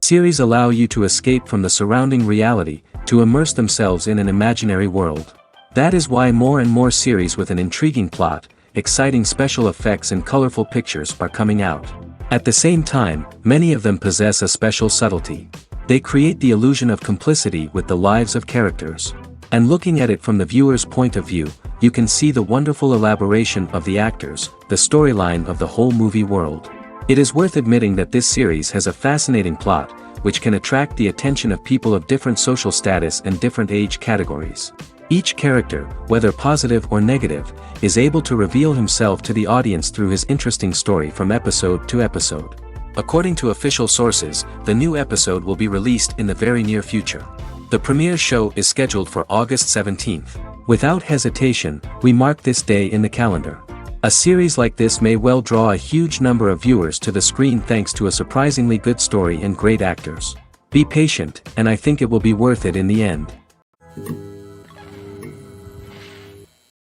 Series allow you to escape from the surrounding reality, to immerse themselves in an imaginary world. That is why more and more series with an intriguing plot, exciting special effects and colorful pictures are coming out. At the same time, many of them possess a special subtlety. They create the illusion of complicity with the lives of characters. And looking at it from the viewer's point of view, you can see the wonderful elaboration of the actors, the storyline of the whole movie world. It is worth admitting that this series has a fascinating plot, which can attract the attention of people of different social status and different age categories. Each character, whether positive or negative, is able to reveal himself to the audience through his interesting story from episode to episode. According to official sources, the new episode will be released in the very near future. The premiere show is scheduled for August 17th. Without hesitation, we mark this day in the calendar. A series like this may well draw a huge number of viewers to the screen thanks to a surprisingly good story and great actors. Be patient, and I think it will be worth it in the end.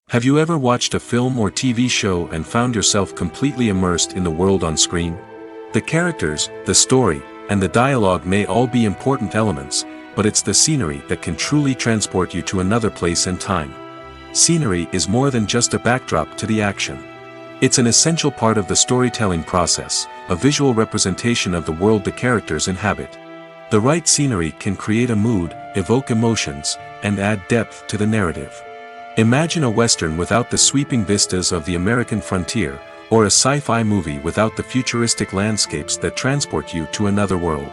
Have you ever watched a film or TV show and found yourself completely immersed in the world on screen? The characters, the story, and the dialogue may all be important elements, but it's the scenery that can truly transport you to another place and time. Scenery is more than just a backdrop to the action. It's an essential part of the storytelling process, a visual representation of the world the characters inhabit. The right scenery can create a mood, evoke emotions, and add depth to the narrative. Imagine a western without the sweeping vistas of the American frontier, or a sci-fi movie without the futuristic landscapes that transport you to another world.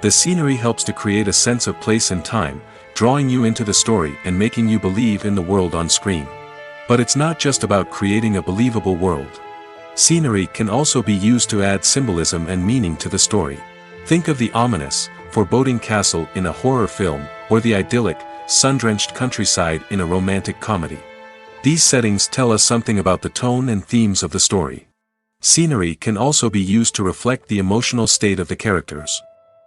The scenery helps to create a sense of place and time, drawing you into the story and making you believe in the world on screen. But it's not just about creating a believable world. Scenery can also be used to add symbolism and meaning to the story. Think of the ominous, foreboding castle in a horror film, or the idyllic, sun-drenched countryside in a romantic comedy. These settings tell us something about the tone and themes of the story. Scenery can also be used to reflect the emotional state of the characters.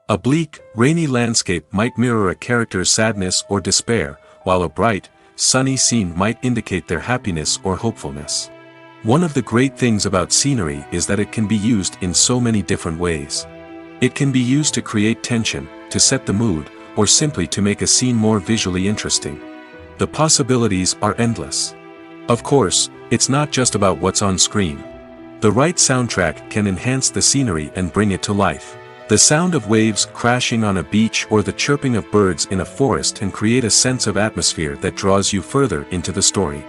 A bleak, rainy landscape might mirror a character's sadness or despair, while a bright, sunny scene might indicate their happiness or hopefulness. One of the great things about scenery is that it can be used in so many different ways. It can be used to create tension, to set the mood, or simply to make a scene more visually interesting. The possibilities are endless. Of course, it's not just about what's on screen. The right soundtrack can enhance the scenery and bring it to life. The sound of waves crashing on a beach or the chirping of birds in a forest can create a sense of atmosphere that draws you further into the story.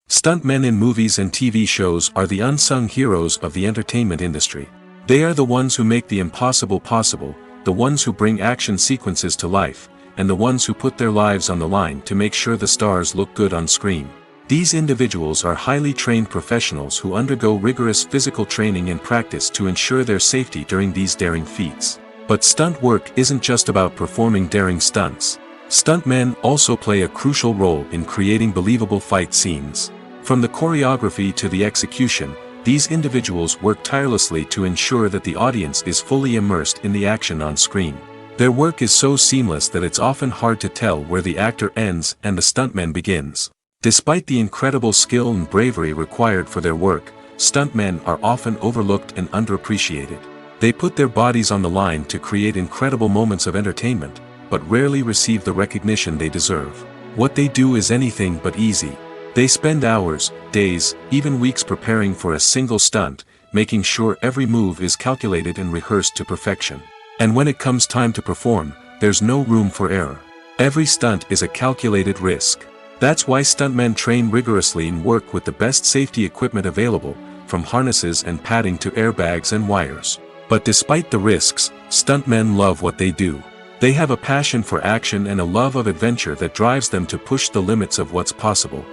Stuntmen in movies and TV shows are the unsung heroes of the entertainment industry. They are the ones who make the impossible possible, the ones who bring action sequences to life, and the ones who put their lives on the line to make sure the stars look good on screen. These individuals are highly trained professionals who undergo rigorous physical training and practice to ensure their safety during these daring feats. But stunt work isn't just about performing daring stunts. Stuntmen also play a crucial role in creating believable fight scenes. From the choreography to the execution, these individuals work tirelessly to ensure that the audience is fully immersed in the action on screen. Their work is so seamless that it's often hard to tell where the actor ends and the stuntman begins. Despite the incredible skill and bravery required for their work, stuntmen are often overlooked and underappreciated. They put their bodies on the line to create incredible moments of entertainment, but rarely receive the recognition they deserve. What they do is anything but easy. They spend hours, days, even weeks preparing for a single stunt, making sure every move is calculated and rehearsed to perfection. And when it comes time to perform, there's no room for error. Every stunt is a calculated risk. That's why stuntmen train rigorously and work with the best safety equipment available, from harnesses and padding to airbags and wires. But despite the risks, stuntmen love what they do. They have a passion for action and a love of adventure that drives them to push the limits of what's possible.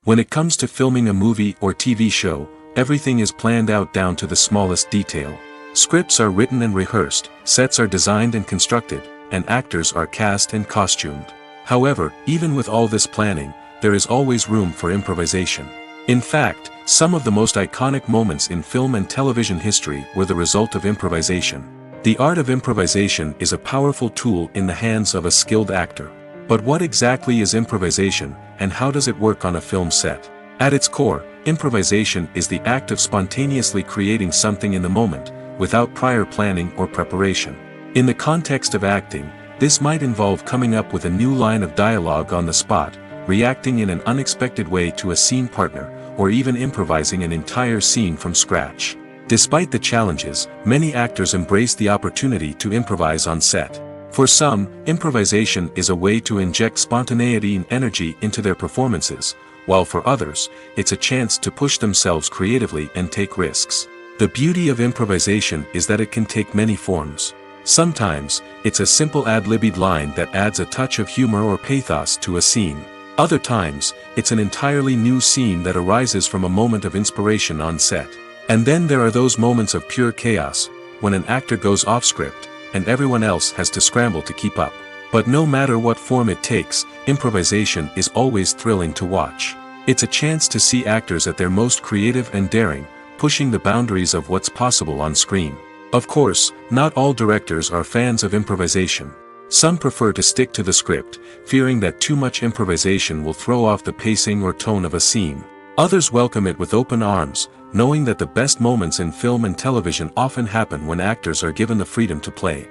When it comes to filming a movie or TV show, everything is planned out down to the smallest detail. Scripts are written and rehearsed, sets are designed and constructed, and actors are cast and costumed. However, even with all this planning, there is always room for improvisation. In fact, some of the most iconic moments in film and television history were the result of improvisation. The art of improvisation is a powerful tool in the hands of a skilled actor. But what exactly is improvisation, and how does it work on a film set? At its core, improvisation is the act of spontaneously creating something in the moment, without prior planning or preparation. In the context of acting, this might involve coming up with a new line of dialogue on the spot, reacting in an unexpected way to a scene partner, or even improvising an entire scene from scratch. Despite the challenges, many actors embrace the opportunity to improvise on set. For some, improvisation is a way to inject spontaneity and energy into their performances, while for others, it's a chance to push themselves creatively and take risks. The beauty of improvisation is that it can take many forms. Sometimes, it's a simple ad-libbed line that adds a touch of humor or pathos to a scene. Other times, it's an entirely new scene that arises from a moment of inspiration on set. And then there are those moments of pure chaos, when an actor goes off script, and everyone else has to scramble to keep up. But no matter what form it takes, improvisation is always thrilling to watch. It's a chance to see actors at their most creative and daring, pushing the boundaries of what's possible on screen. Of course, not all directors are fans of improvisation. Some prefer to stick to the script, fearing that too much improvisation will throw off the pacing or tone of a scene. Others welcome it with open arms, knowing that the best moments in film and television often happen when actors are given the freedom to play.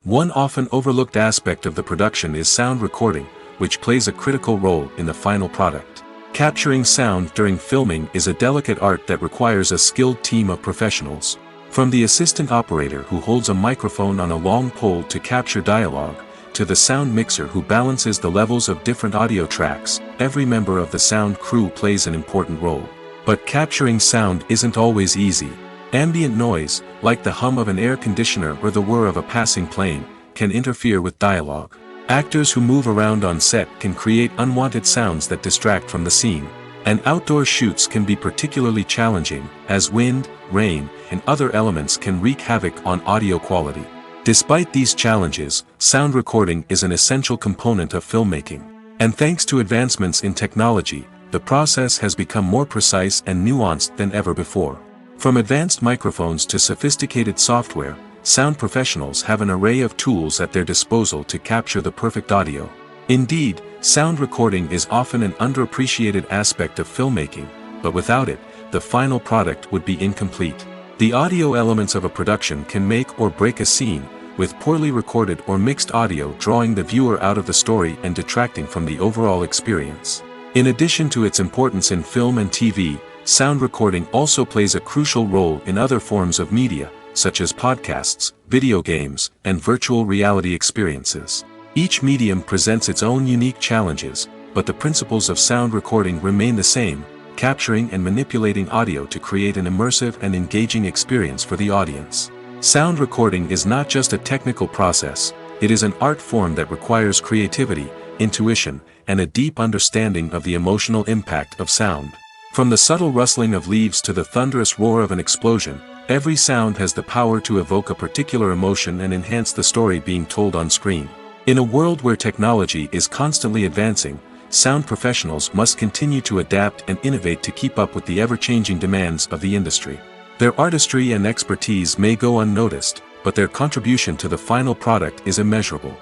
One often overlooked aspect of the production is sound recording, which plays a critical role in the final product. Capturing sound during filming is a delicate art that requires a skilled team of professionals. From the assistant operator who holds a microphone on a long pole to capture dialogue, to the sound mixer who balances the levels of different audio tracks, every member of the sound crew plays an important role. But capturing sound isn't always easy. Ambient noise, like the hum of an air conditioner or the whir of a passing plane, can interfere with dialogue. Actors who move around on set can create unwanted sounds that distract from the scene. And outdoor shoots can be particularly challenging, as wind, rain, and other elements can wreak havoc on audio quality. Despite these challenges, sound recording is an essential component of filmmaking. And thanks to advancements in technology, the process has become more precise and nuanced than ever before. From advanced microphones to sophisticated software, sound professionals have an array of tools at their disposal to capture the perfect audio. Indeed, sound recording is often an underappreciated aspect of filmmaking, but without it, the final product would be incomplete. The audio elements of a production can make or break a scene, with poorly recorded or mixed audio drawing the viewer out of the story and detracting from the overall experience. In addition to its importance in film and TV, sound recording also plays a crucial role in other forms of media, such as podcasts, video games, and virtual reality experiences. Each medium presents its own unique challenges, but the principles of sound recording remain the same, capturing and manipulating audio to create an immersive and engaging experience for the audience. Sound recording is not just a technical process, it is an art form that requires creativity, intuition, and a deep understanding of the emotional impact of sound. From the subtle rustling of leaves to the thunderous roar of an explosion, every sound has the power to evoke a particular emotion and enhance the story being told on screen. In a world where technology is constantly advancing, sound professionals must continue to adapt and innovate to keep up with the ever-changing demands of the industry. Their artistry and expertise may go unnoticed, but their contribution to the final product is immeasurable.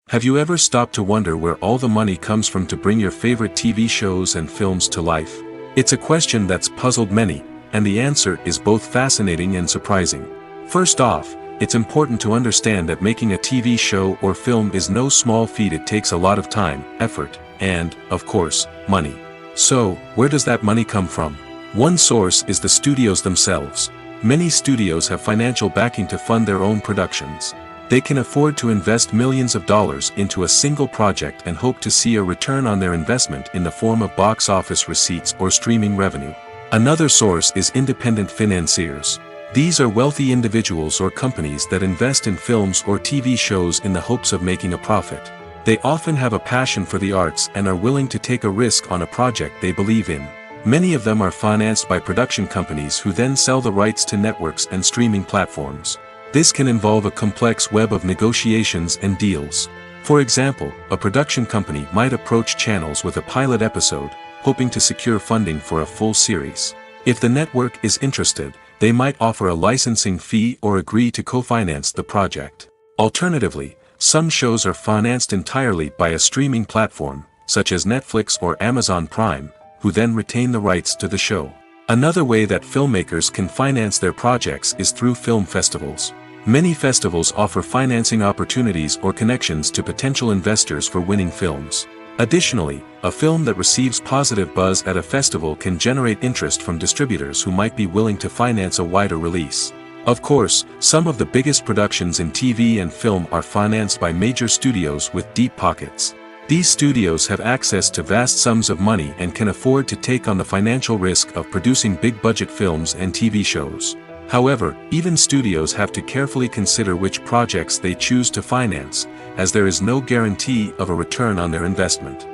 Have you ever stopped to wonder where all the money comes from to bring your favorite TV shows and films to life? It's a question that's puzzled many, and the answer is both fascinating and surprising. First off, it's important to understand that making a TV show or film is no small feat. It takes a lot of time, effort, and, of course, money. So, where does that money come from? One source is the studios themselves. Many studios have financial backing to fund their own productions. They can afford to invest millions of dollars into a single project and hope to see a return on their investment in the form of box office receipts or streaming revenue. Another source is independent financiers. These are wealthy individuals or companies that invest in films or TV shows in the hopes of making a profit. They often have a passion for the arts and are willing to take a risk on a project they believe in. Many of them are financed by production companies who then sell the rights to networks and streaming platforms. This can involve a complex web of negotiations and deals. For example, a production company might approach channels with a pilot episode, hoping to secure funding for a full series. If the network is interested, they might offer a licensing fee or agree to co-finance the project. Alternatively, Some shows are financed entirely by a streaming platform, such as Netflix or Amazon Prime, who then retain the rights to the show. Another way that filmmakers can finance their projects is through film festivals. Many festivals offer financing opportunities or connections to potential investors for winning films. Additionally, a film that receives positive buzz at a festival can generate interest from distributors who might be willing to finance a wider release. Of course, some of the biggest productions in TV and film are financed by major studios with deep pockets. These studios have access to vast sums of money and can afford to take on the financial risk of producing big-budget films and TV shows. However, even studios have to carefully consider which projects they choose to finance, as there is no guarantee of a return on their investment.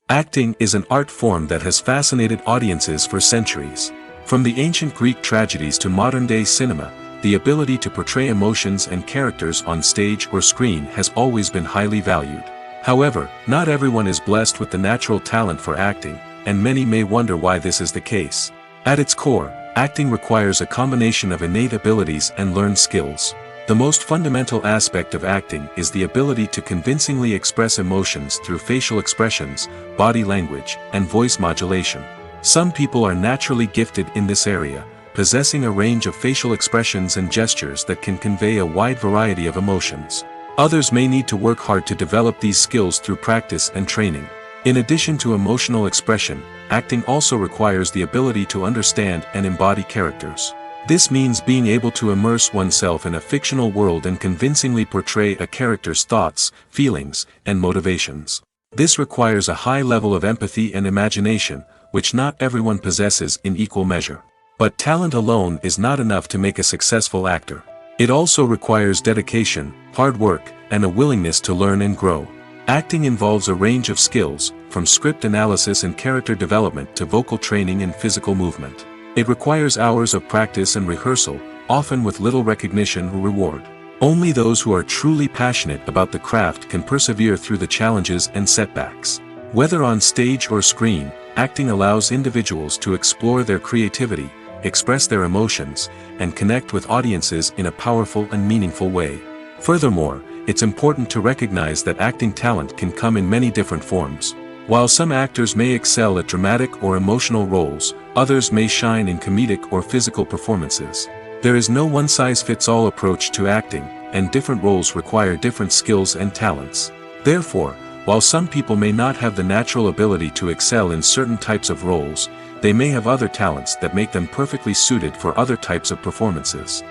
Acting is an art form that has fascinated audiences for centuries. From the ancient Greek tragedies to modern-day cinema, the ability to portray emotions and characters on stage or screen has always been highly valued. However, not everyone is blessed with the natural talent for acting, and many may wonder why this is the case. At its core, acting requires a combination of innate abilities and learned skills. The most fundamental aspect of acting is the ability to convincingly express emotions through facial expressions, body language, and voice modulation. Some people are naturally gifted in this area, possessing a range of facial expressions and gestures that can convey a wide variety of emotions. Others may need to work hard to develop these skills through practice and training. In addition to emotional expression, acting also requires the ability to understand and embody characters. This means being able to immerse oneself in a fictional world and convincingly portray a character's thoughts, feelings, and motivations. This requires a high level of empathy and imagination, which not everyone possesses in equal measure. But talent alone is not enough to make a successful actor. It also requires dedication, hard work, and a willingness to learn and grow. Acting involves a range of skills, from script analysis and character development to vocal training and physical movement. It requires hours of practice and rehearsal, often with little recognition or reward. Only those who are truly passionate about the craft can persevere through the challenges and setbacks. Whether on stage or screen, acting allows individuals to explore their creativity, express their emotions, and connect with audiences in a powerful and meaningful way. Furthermore, it's important to recognize that acting talent can come in many different forms. While some actors may excel at dramatic or emotional roles, others may shine in comedic or physical performances. There is no one-size-fits-all approach to acting, and different roles require different skills and talents. Therefore, while some people may not have the natural ability to excel in certain types of roles, they may have other talents that make them perfectly suited for other types of performances.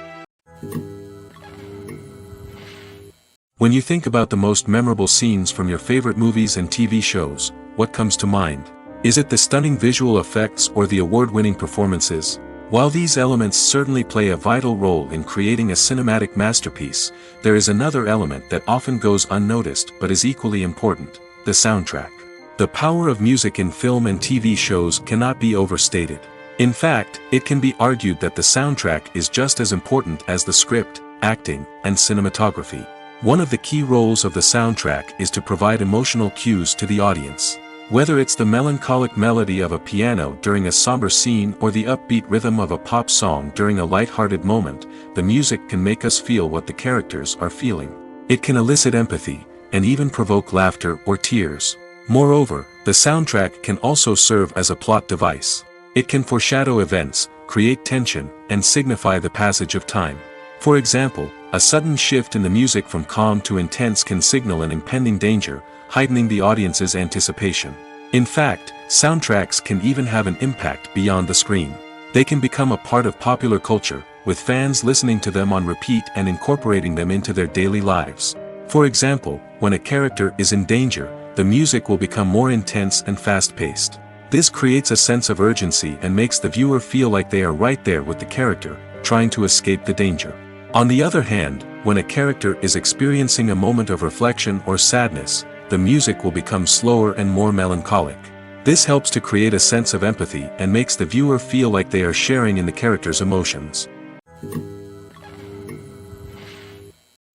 When you think about the most memorable scenes from your favorite movies and TV shows, what comes to mind? Is it the stunning visual effects or the award-winning performances? While these elements certainly play a vital role in creating a cinematic masterpiece, there is another element that often goes unnoticed but is equally important: the soundtrack. The power of music in film and TV shows cannot be overstated. In fact, it can be argued that the soundtrack is just as important as the script, acting, and cinematography. One of the key roles of the soundtrack is to provide emotional cues to the audience. Whether it's the melancholic melody of a piano during a somber scene or the upbeat rhythm of a pop song during a light-hearted moment, the music can make us feel what the characters are feeling. It can elicit empathy, and even provoke laughter or tears. Moreover, the soundtrack can also serve as a plot device. It can foreshadow events, create tension, and signify the passage of time. For example, a sudden shift in the music from calm to intense can signal an impending danger, heightening the audience's anticipation. In fact, soundtracks can even have an impact beyond the screen. They can become a part of popular culture, with fans listening to them on repeat and incorporating them into their daily lives. For example, when a character is in danger, the music will become more intense and fast-paced. This creates a sense of urgency and makes the viewer feel like they are right there with the character, trying to escape the danger. On the other hand, when a character is experiencing a moment of reflection or sadness, the music will become slower and more melancholic. This helps to create a sense of empathy and makes the viewer feel like they are sharing in the character's emotions.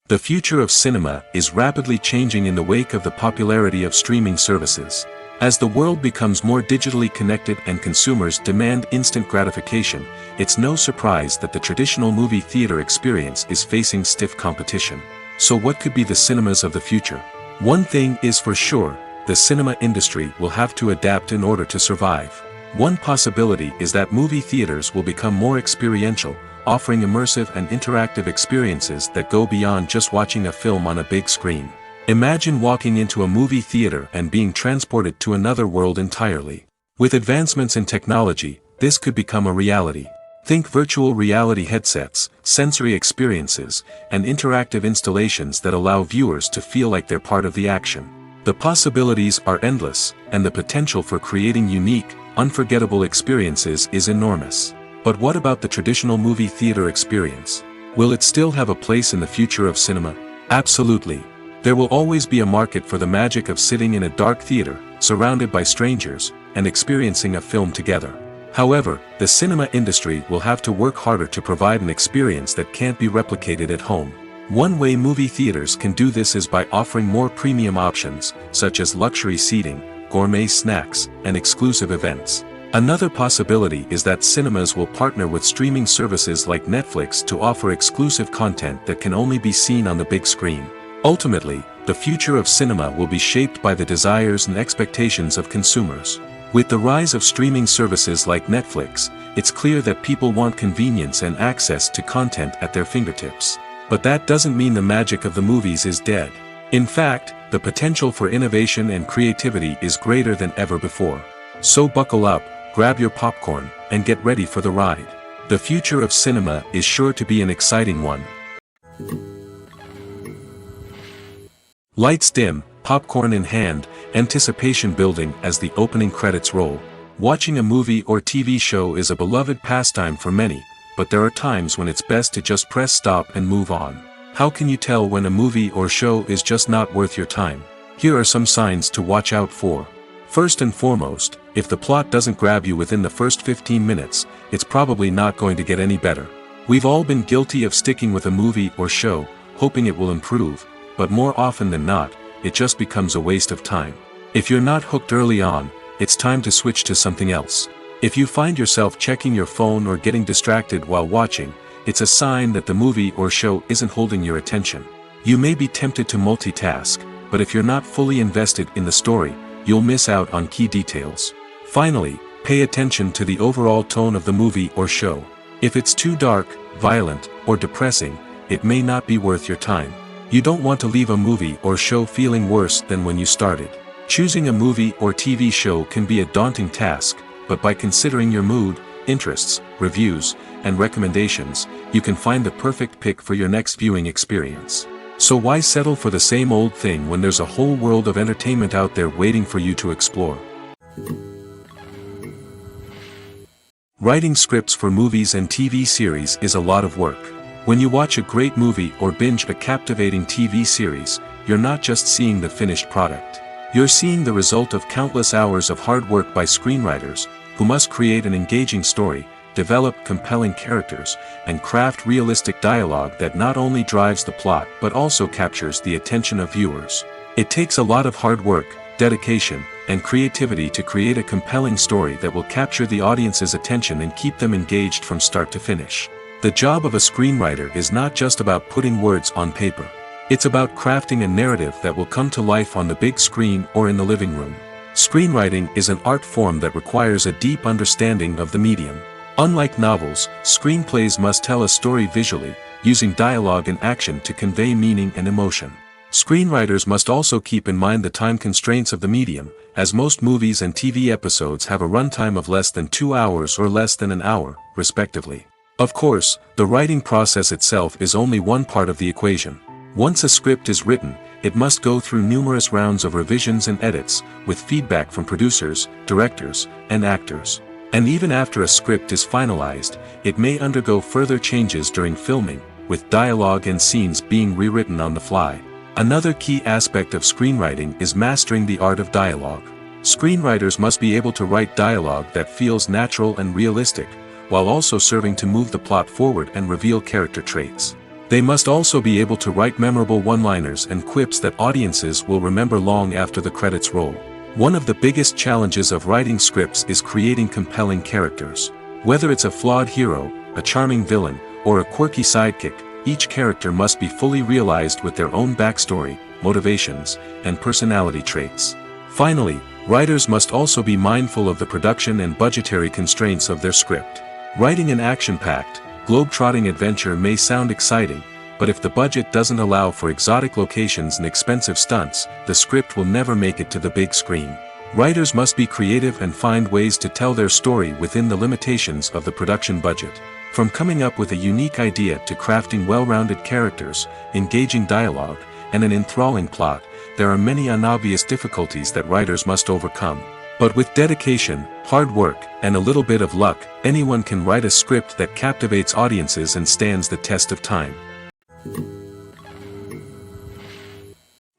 The future of cinema is rapidly changing in the wake of the popularity of streaming services. As the world becomes more digitally connected and consumers demand instant gratification, it's no surprise that the traditional movie theater experience is facing stiff competition. So what could be the cinemas of the future? One thing is for sure, the cinema industry will have to adapt in order to survive. One possibility is that movie theaters will become more experiential, offering immersive and interactive experiences that go beyond just watching a film on a big screen. Imagine walking into a movie theater and being transported to another world entirely. With advancements in technology, this could become a reality. Think virtual reality headsets, sensory experiences, and interactive installations that allow viewers to feel like they're part of the action. The possibilities are endless, and the potential for creating unique, unforgettable experiences is enormous. But what about the traditional movie theater experience? Will it still have a place in the future of cinema? Absolutely. There will always be a market for the magic of sitting in a dark theater, surrounded by strangers, and experiencing a film together. However, the cinema industry will have to work harder to provide an experience that can't be replicated at home. One way movie theaters can do this is by offering more premium options, such as luxury seating, gourmet snacks, and exclusive events. Another possibility is that cinemas will partner with streaming services like Netflix to offer exclusive content that can only be seen on the big screen. Ultimately, the future of cinema will be shaped by the desires and expectations of consumers. With the rise of streaming services like Netflix, it's clear that people want convenience and access to content at their fingertips. But that doesn't mean the magic of the movies is dead. In fact, the potential for innovation and creativity is greater than ever before. So buckle up, grab your popcorn, and get ready for the ride. The future of cinema is sure to be an exciting one. Lights dim, popcorn in hand, anticipation building as the opening credits roll. Watching a movie or TV show is a beloved pastime for many, but there are times when it's best to just press stop and move on. How can you tell when a movie or show is just not worth your time? Here are some signs to watch out for. First and foremost, if the plot doesn't grab you within the first 15 minutes, it's probably not going to get any better. We've all been guilty of sticking with a movie or show, hoping it will improve, but more often than not, it just becomes a waste of time. If you're not hooked early on, it's time to switch to something else. If you find yourself checking your phone or getting distracted while watching, it's a sign that the movie or show isn't holding your attention. You may be tempted to multitask, but if you're not fully invested in the story, you'll miss out on key details. Finally, pay attention to the overall tone of the movie or show. If it's too dark, violent, or depressing, it may not be worth your time. You don't want to leave a movie or show feeling worse than when you started. Choosing a movie or TV show can be a daunting task, but by considering your mood, interests, reviews, and recommendations, you can find the perfect pick for your next viewing experience. So why settle for the same old thing when there's a whole world of entertainment out there waiting for you to explore? Writing scripts for movies and TV series is a lot of work. When you watch a great movie or binge a captivating TV series, you're not just seeing the finished product. You're seeing the result of countless hours of hard work by screenwriters, who must create an engaging story, develop compelling characters, and craft realistic dialogue that not only drives the plot but also captures the attention of viewers. It takes a lot of hard work, dedication, and creativity to create a compelling story that will capture the audience's attention and keep them engaged from start to finish. The job of a screenwriter is not just about putting words on paper. It's about crafting a narrative that will come to life on the big screen or in the living room. Screenwriting is an art form that requires a deep understanding of the medium. Unlike novels, screenplays must tell a story visually, using dialogue and action to convey meaning and emotion. Screenwriters must also keep in mind the time constraints of the medium, as most movies and TV episodes have a runtime of less than 2 hours or less than an hour, respectively. Of course, the writing process itself is only one part of the equation. Once a script is written, it must go through numerous rounds of revisions and edits, with feedback from producers, directors, and actors. And even after a script is finalized, it may undergo further changes during filming, with dialogue and scenes being rewritten on the fly. Another key aspect of screenwriting is mastering the art of dialogue. Screenwriters must be able to write dialogue that feels natural and realistic, while also serving to move the plot forward and reveal character traits. They must also be able to write memorable one-liners and quips that audiences will remember long after the credits roll. One of the biggest challenges of writing scripts is creating compelling characters. Whether it's a flawed hero, a charming villain, or a quirky sidekick, each character must be fully realized with their own backstory, motivations, and personality traits. Finally, writers must also be mindful of the production and budgetary constraints of their script. Writing an action-packed, globe-trotting adventure may sound exciting, but if the budget doesn't allow for exotic locations and expensive stunts, the script will never make it to the big screen. Writers must be creative and find ways to tell their story within the limitations of the production budget. From coming up with a unique idea to crafting well-rounded characters, engaging dialogue, and an enthralling plot, there are many unobvious difficulties that writers must overcome. But with dedication, hard work, and a little bit of luck, anyone can write a script that captivates audiences and stands the test of time.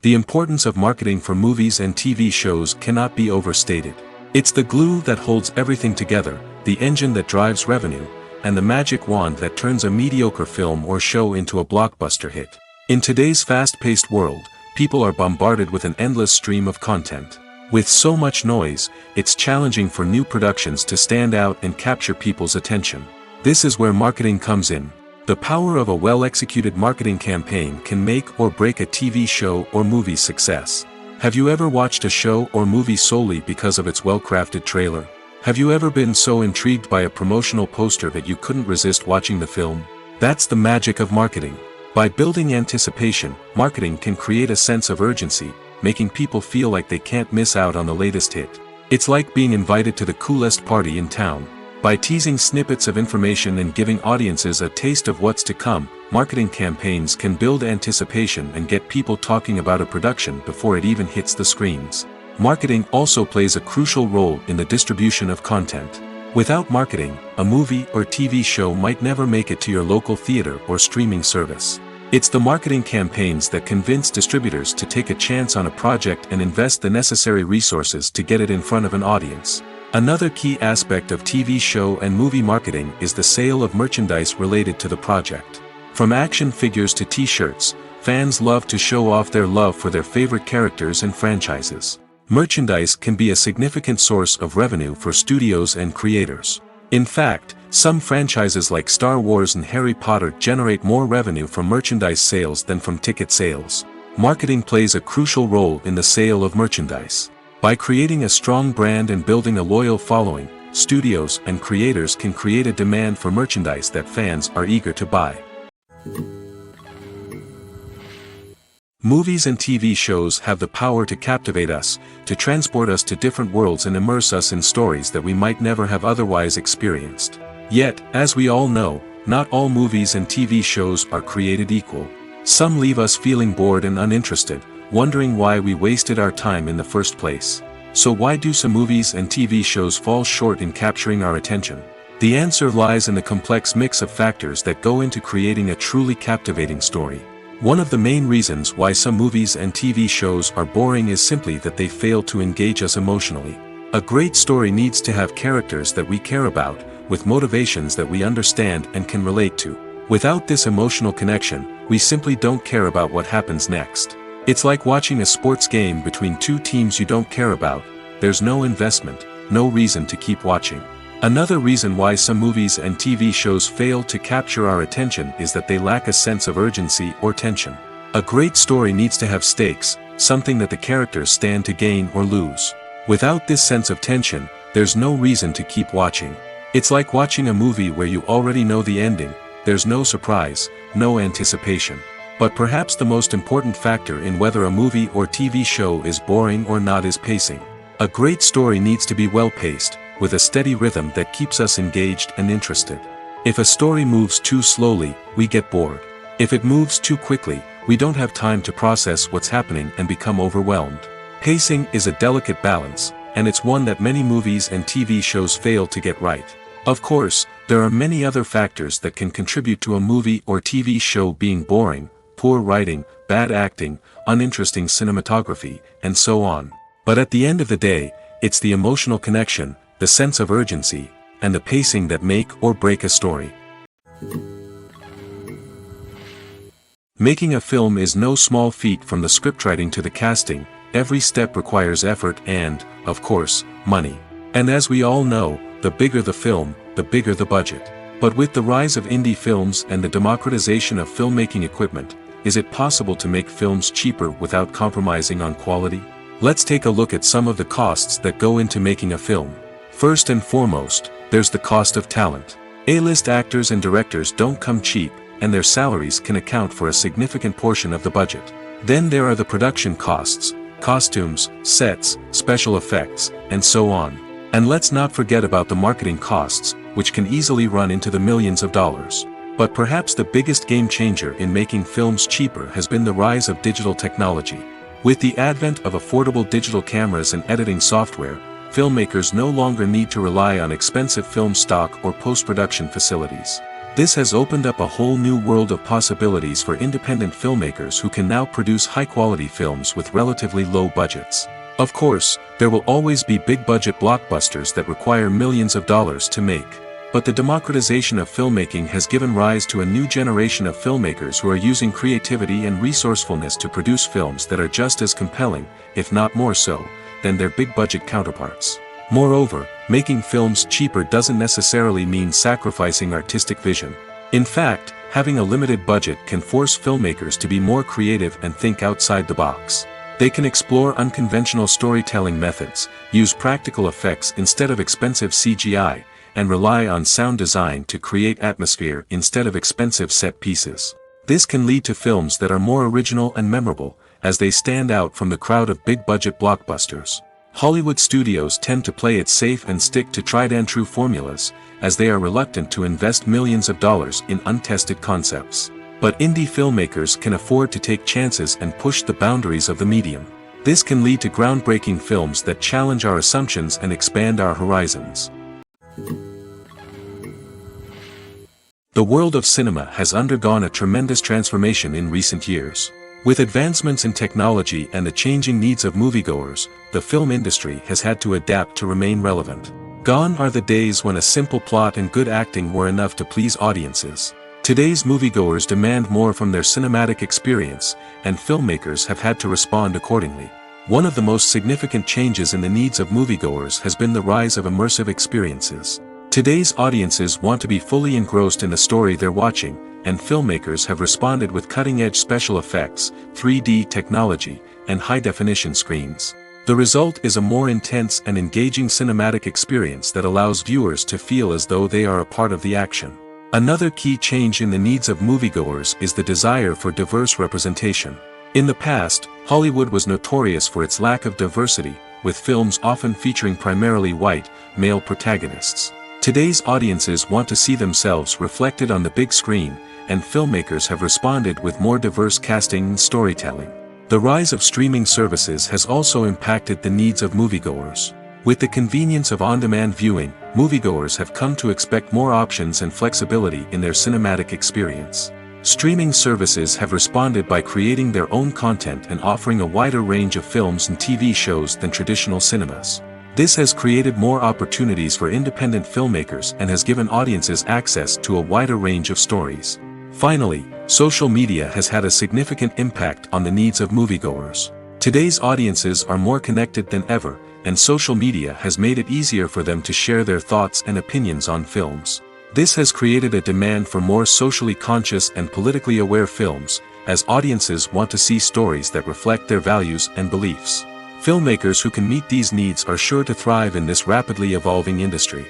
The importance of marketing for movies and TV shows cannot be overstated. It's the glue that holds everything together, the engine that drives revenue, and the magic wand that turns a mediocre film or show into a blockbuster hit. In today's fast-paced world, people are bombarded with an endless stream of content. With so much noise, it's challenging for new productions to stand out and capture people's attention. This is where marketing comes in. The power of a well-executed marketing campaign can make or break a TV show or movie's success. Have you ever watched a show or movie solely because of its well-crafted trailer? Have you ever been so intrigued by a promotional poster that you couldn't resist watching the film? That's the magic of marketing. By building anticipation, marketing can create a sense of urgency, making people feel like they can't miss out on the latest hit. It's like being invited to the coolest party in town. By teasing snippets of information and giving audiences a taste of what's to come, marketing campaigns can build anticipation and get people talking about a production before it even hits the screens. Marketing also plays a crucial role in the distribution of content. Without marketing, a movie or TV show might never make it to your local theater or streaming service. It's the marketing campaigns that convince distributors to take a chance on a project and invest the necessary resources to get it in front of an audience. Another key aspect of TV show and movie marketing is the sale of merchandise related to the project. From action figures to t-shirts, fans love to show off their love for their favorite characters and franchises. Merchandise can be a significant source of revenue for studios and creators. In fact, some franchises like Star Wars and Harry Potter generate more revenue from merchandise sales than from ticket sales. Marketing plays a crucial role in the sale of merchandise. By creating a strong brand and building a loyal following, studios and creators can create a demand for merchandise that fans are eager to buy. Movies and TV shows have the power to captivate us, to transport us to different worlds and immerse us in stories that we might never have otherwise experienced. Yet, as we all know, not all movies and TV shows are created equal. Some leave us feeling bored and uninterested, wondering why we wasted our time in the first place. So why do some movies and TV shows fall short in capturing our attention? The answer lies in the complex mix of factors that go into creating a truly captivating story. One of the main reasons why some movies and TV shows are boring is simply that they fail to engage us emotionally. A great story needs to have characters that we care about, with motivations that we understand and can relate to. Without this emotional connection, we simply don't care about what happens next. It's like watching a sports game between two teams you don't care about. There's no investment, no reason to keep watching. Another reason why some movies and TV shows fail to capture our attention is that they lack a sense of urgency or tension. A great story needs to have stakes, something that the characters stand to gain or lose. Without this sense of tension, there's no reason to keep watching. It's like watching a movie where you already know the ending. There's no surprise, no anticipation. But perhaps the most important factor in whether a movie or TV show is boring or not is pacing. A great story needs to be well-paced, with a steady rhythm that keeps us engaged and interested. If a story moves too slowly, we get bored. If it moves too quickly, we don't have time to process what's happening and become overwhelmed. Pacing is a delicate balance, and it's one that many movies and TV shows fail to get right. Of course, there are many other factors that can contribute to a movie or TV show being boring: poor writing, bad acting, uninteresting cinematography, and so on. But at the end of the day, it's the emotional connection, the sense of urgency, and the pacing that make or break a story. Making a film is no small feat. From the scriptwriting to the casting, every step requires effort and, of course, money. And as we all know, the bigger the film, the bigger the budget. But with the rise of indie films and the democratization of filmmaking equipment, is it possible to make films cheaper without compromising on quality? Let's take a look at some of the costs that go into making a film. First and foremost, there's the cost of talent. A-list actors and directors don't come cheap, and their salaries can account for a significant portion of the budget. Then there are the production costs, costumes, sets, special effects, and so on. And let's not forget about the marketing costs, which can easily run into the millions of dollars. But perhaps the biggest game changer in making films cheaper has been the rise of digital technology. With the advent of affordable digital cameras and editing software, filmmakers no longer need to rely on expensive film stock or post-production facilities. This has opened up a whole new world of possibilities for independent filmmakers who can now produce high-quality films with relatively low budgets. Of course, there will always be big-budget blockbusters that require millions of dollars to make. But the democratization of filmmaking has given rise to a new generation of filmmakers who are using creativity and resourcefulness to produce films that are just as compelling, if not more so, than their big-budget counterparts. Moreover, making films cheaper doesn't necessarily mean sacrificing artistic vision. In fact, having a limited budget can force filmmakers to be more creative and think outside the box. They can explore unconventional storytelling methods, use practical effects instead of expensive CGI, and rely on sound design to create atmosphere instead of expensive set pieces. This can lead to films that are more original and memorable, as they stand out from the crowd of big-budget blockbusters. Hollywood studios tend to play it safe and stick to tried-and-true formulas, as they are reluctant to invest millions of dollars in untested concepts. But indie filmmakers can afford to take chances and push the boundaries of the medium. This can lead to groundbreaking films that challenge our assumptions and expand our horizons. The world of cinema has undergone a tremendous transformation in recent years. With advancements in technology and the changing needs of moviegoers, the film industry has had to adapt to remain relevant. Gone are the days when a simple plot and good acting were enough to please audiences. Today's moviegoers demand more from their cinematic experience, and filmmakers have had to respond accordingly. One of the most significant changes in the needs of moviegoers has been the rise of immersive experiences. Today's audiences want to be fully engrossed in the story they're watching, and filmmakers have responded with cutting-edge special effects, 3D technology, and high-definition screens. The result is a more intense and engaging cinematic experience that allows viewers to feel as though they are a part of the action. Another key change in the needs of moviegoers is the desire for diverse representation. In the past, Hollywood was notorious for its lack of diversity, with films often featuring primarily white, male protagonists. Today's audiences want to see themselves reflected on the big screen, and filmmakers have responded with more diverse casting and storytelling. The rise of streaming services has also impacted the needs of moviegoers. With the convenience of on-demand viewing, moviegoers have come to expect more options and flexibility in their cinematic experience. Streaming services have responded by creating their own content and offering a wider range of films and TV shows than traditional cinemas. This has created more opportunities for independent filmmakers and has given audiences access to a wider range of stories. Finally, social media has had a significant impact on the needs of moviegoers. Today's audiences are more connected than ever, and social media has made it easier for them to share their thoughts and opinions on films. This has created a demand for more socially conscious and politically aware films, as audiences want to see stories that reflect their values and beliefs. Filmmakers who can meet these needs are sure to thrive in this rapidly evolving industry.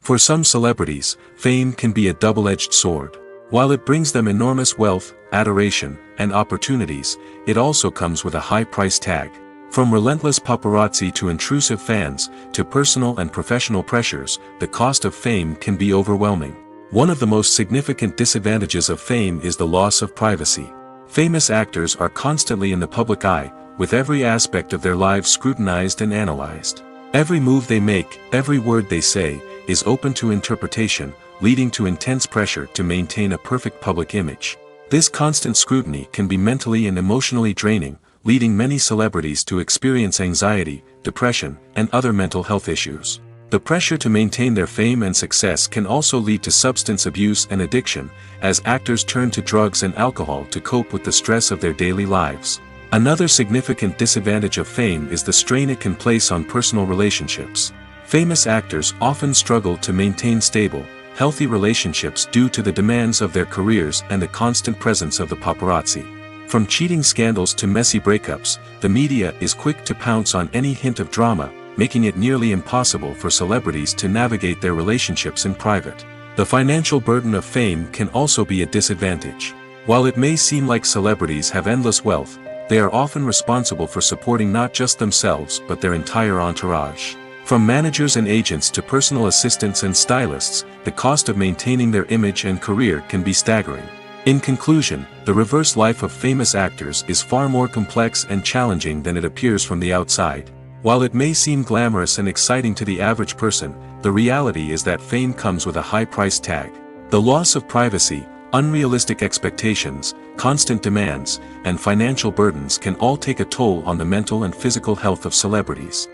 For some celebrities, fame can be a double-edged sword. While it brings them enormous wealth, adoration, and opportunities, it also comes with a high price tag. From relentless paparazzi to intrusive fans, to personal and professional pressures, the cost of fame can be overwhelming. One of the most significant disadvantages of fame is the loss of privacy. Famous actors are constantly in the public eye, with every aspect of their lives scrutinized and analyzed. Every move they make, every word they say, is open to interpretation, leading to intense pressure to maintain a perfect public image. This constant scrutiny can be mentally and emotionally draining, leading many celebrities to experience anxiety, depression, and other mental health issues. The pressure to maintain their fame and success can also lead to substance abuse and addiction, as actors turn to drugs and alcohol to cope with the stress of their daily lives. Another significant disadvantage of fame is the strain it can place on personal relationships. Famous actors often struggle to maintain stable, healthy relationships due to the demands of their careers and the constant presence of the paparazzi. From cheating scandals to messy breakups, the media is quick to pounce on any hint of drama, making it nearly impossible for celebrities to navigate their relationships in private. The financial burden of fame can also be a disadvantage. While it may seem like celebrities have endless wealth, they are often responsible for supporting not just themselves but their entire entourage. From managers and agents to personal assistants and stylists, the cost of maintaining their image and career can be staggering. In conclusion, the reverse life of famous actors is far more complex and challenging than it appears from the outside. While it may seem glamorous and exciting to the average person, the reality is that fame comes with a high price tag. The loss of privacy, unrealistic expectations, constant demands, and financial burdens can all take a toll on the mental and physical health of celebrities.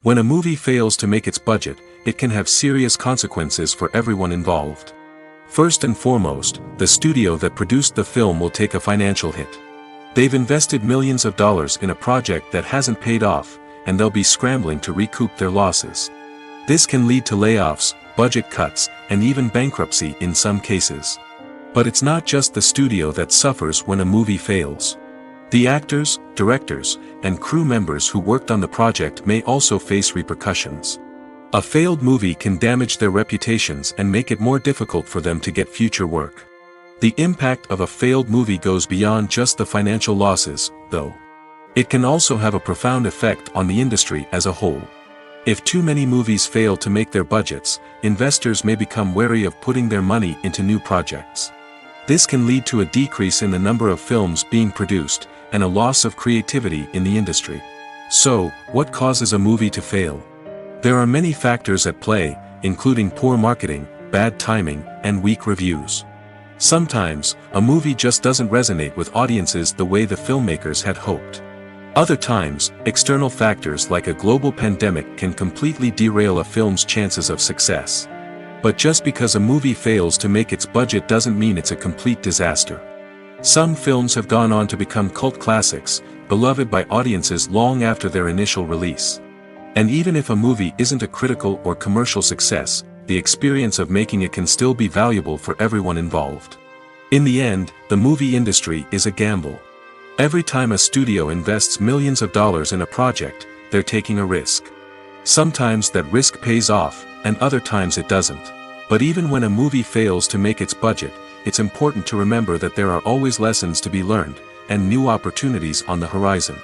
When a movie fails to make its budget, it can have serious consequences for everyone involved. First and foremost, the studio that produced the film will take a financial hit. They've invested millions of dollars in a project that hasn't paid off, and they'll be scrambling to recoup their losses. This can lead to layoffs, budget cuts, and even bankruptcy in some cases. But it's not just the studio that suffers when a movie fails. The actors, directors, and crew members who worked on the project may also face repercussions. A failed movie can damage their reputations and make it more difficult for them to get future work. The impact of a failed movie goes beyond just the financial losses, though. It can also have a profound effect on the industry as a whole. If too many movies fail to make their budgets, investors may become wary of putting their money into new projects. This can lead to a decrease in the number of films being produced, and a loss of creativity in the industry. So, what causes a movie to fail? There are many factors at play, including poor marketing, bad timing, and weak reviews. Sometimes, a movie just doesn't resonate with audiences the way the filmmakers had hoped. Other times, external factors like a global pandemic can completely derail a film's chances of success. But just because a movie fails to make its budget doesn't mean it's a complete disaster. Some films have gone on to become cult classics, beloved by audiences long after their initial release. And even if a movie isn't a critical or commercial success, the experience of making it can still be valuable for everyone involved. In the end, the movie industry is a gamble. Every time a studio invests millions of dollars in a project, they're taking a risk. Sometimes that risk pays off, and other times it doesn't. But even when a movie fails to make its budget, it's important to remember that there are always lessons to be learned, and new opportunities on the horizon.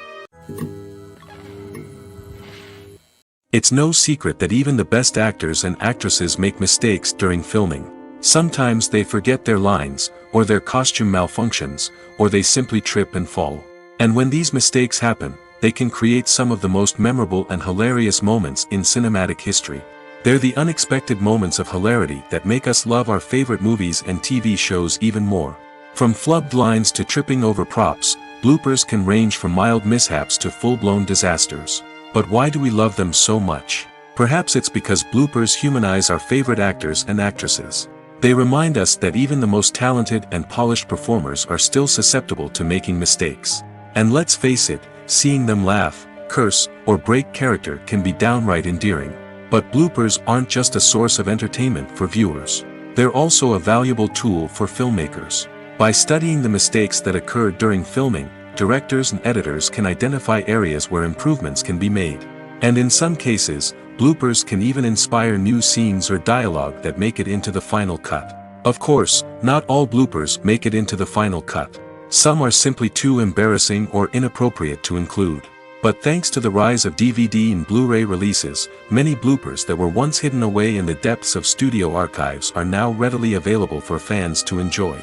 It's no secret that even the best actors and actresses make mistakes during filming. Sometimes they forget their lines, or their costume malfunctions, or they simply trip and fall. And when these mistakes happen, they can create some of the most memorable and hilarious moments in cinematic history. They're the unexpected moments of hilarity that make us love our favorite movies and TV shows even more. From flubbed lines to tripping over props, bloopers can range from mild mishaps to full-blown disasters. But why do we love them so much? Perhaps it's because bloopers humanize our favorite actors and actresses. They remind us that even the most talented and polished performers are still susceptible to making mistakes. And let's face it, seeing them laugh, curse, or break character can be downright endearing. But bloopers aren't just a source of entertainment for viewers. They're also a valuable tool for filmmakers. By studying the mistakes that occurred during filming, directors and editors can identify areas where improvements can be made. And in some cases, bloopers can even inspire new scenes or dialogue that make it into the final cut. Of course, not all bloopers make it into the final cut. Some are simply too embarrassing or inappropriate to include. But thanks to the rise of DVD and Blu-ray releases, many bloopers that were once hidden away in the depths of studio archives are now readily available for fans to enjoy.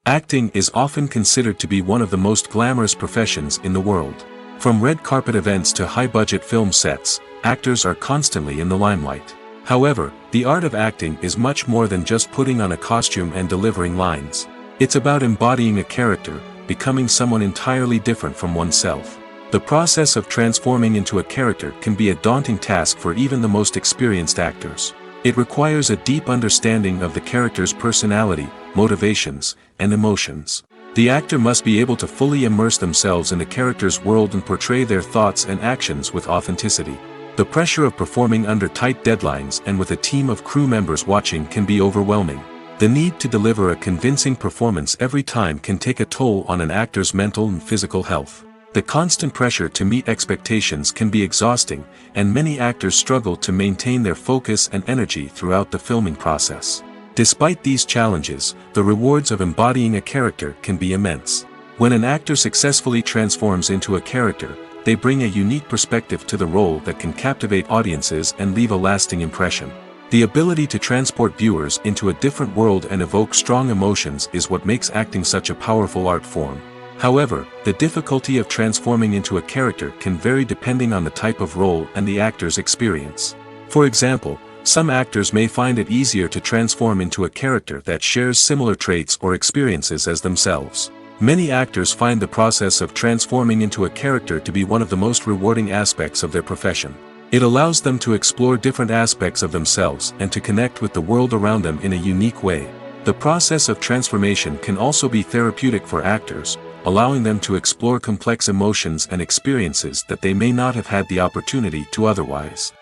Acting is often considered to be one of the most glamorous professions in the world. From red carpet events to high-budget film sets, actors are constantly in the limelight. However, the art of acting is much more than just putting on a costume and delivering lines. It's about embodying a character, becoming someone entirely different from oneself. The process of transforming into a character can be a daunting task for even the most experienced actors. It requires a deep understanding of the character's personality, motivations, and emotions. The actor must be able to fully immerse themselves in the character's world and portray their thoughts and actions with authenticity. The pressure of performing under tight deadlines and with a team of crew members watching can be overwhelming. The need to deliver a convincing performance every time can take a toll on an actor's mental and physical health. The constant pressure to meet expectations can be exhausting, and many actors struggle to maintain their focus and energy throughout the filming process. Despite these challenges, the rewards of embodying a character can be immense. When an actor successfully transforms into a character, they bring a unique perspective to the role that can captivate audiences and leave a lasting impression. The ability to transport viewers into a different world and evoke strong emotions is what makes acting such a powerful art form. However, the difficulty of transforming into a character can vary depending on the type of role and the actor's experience. For example, some actors may find it easier to transform into a character that shares similar traits or experiences as themselves. Many actors find the process of transforming into a character to be one of the most rewarding aspects of their profession. It allows them to explore different aspects of themselves and to connect with the world around them in a unique way. The process of transformation can also be therapeutic for actors, allowing them to explore complex emotions and experiences that they may not have had the opportunity to otherwise.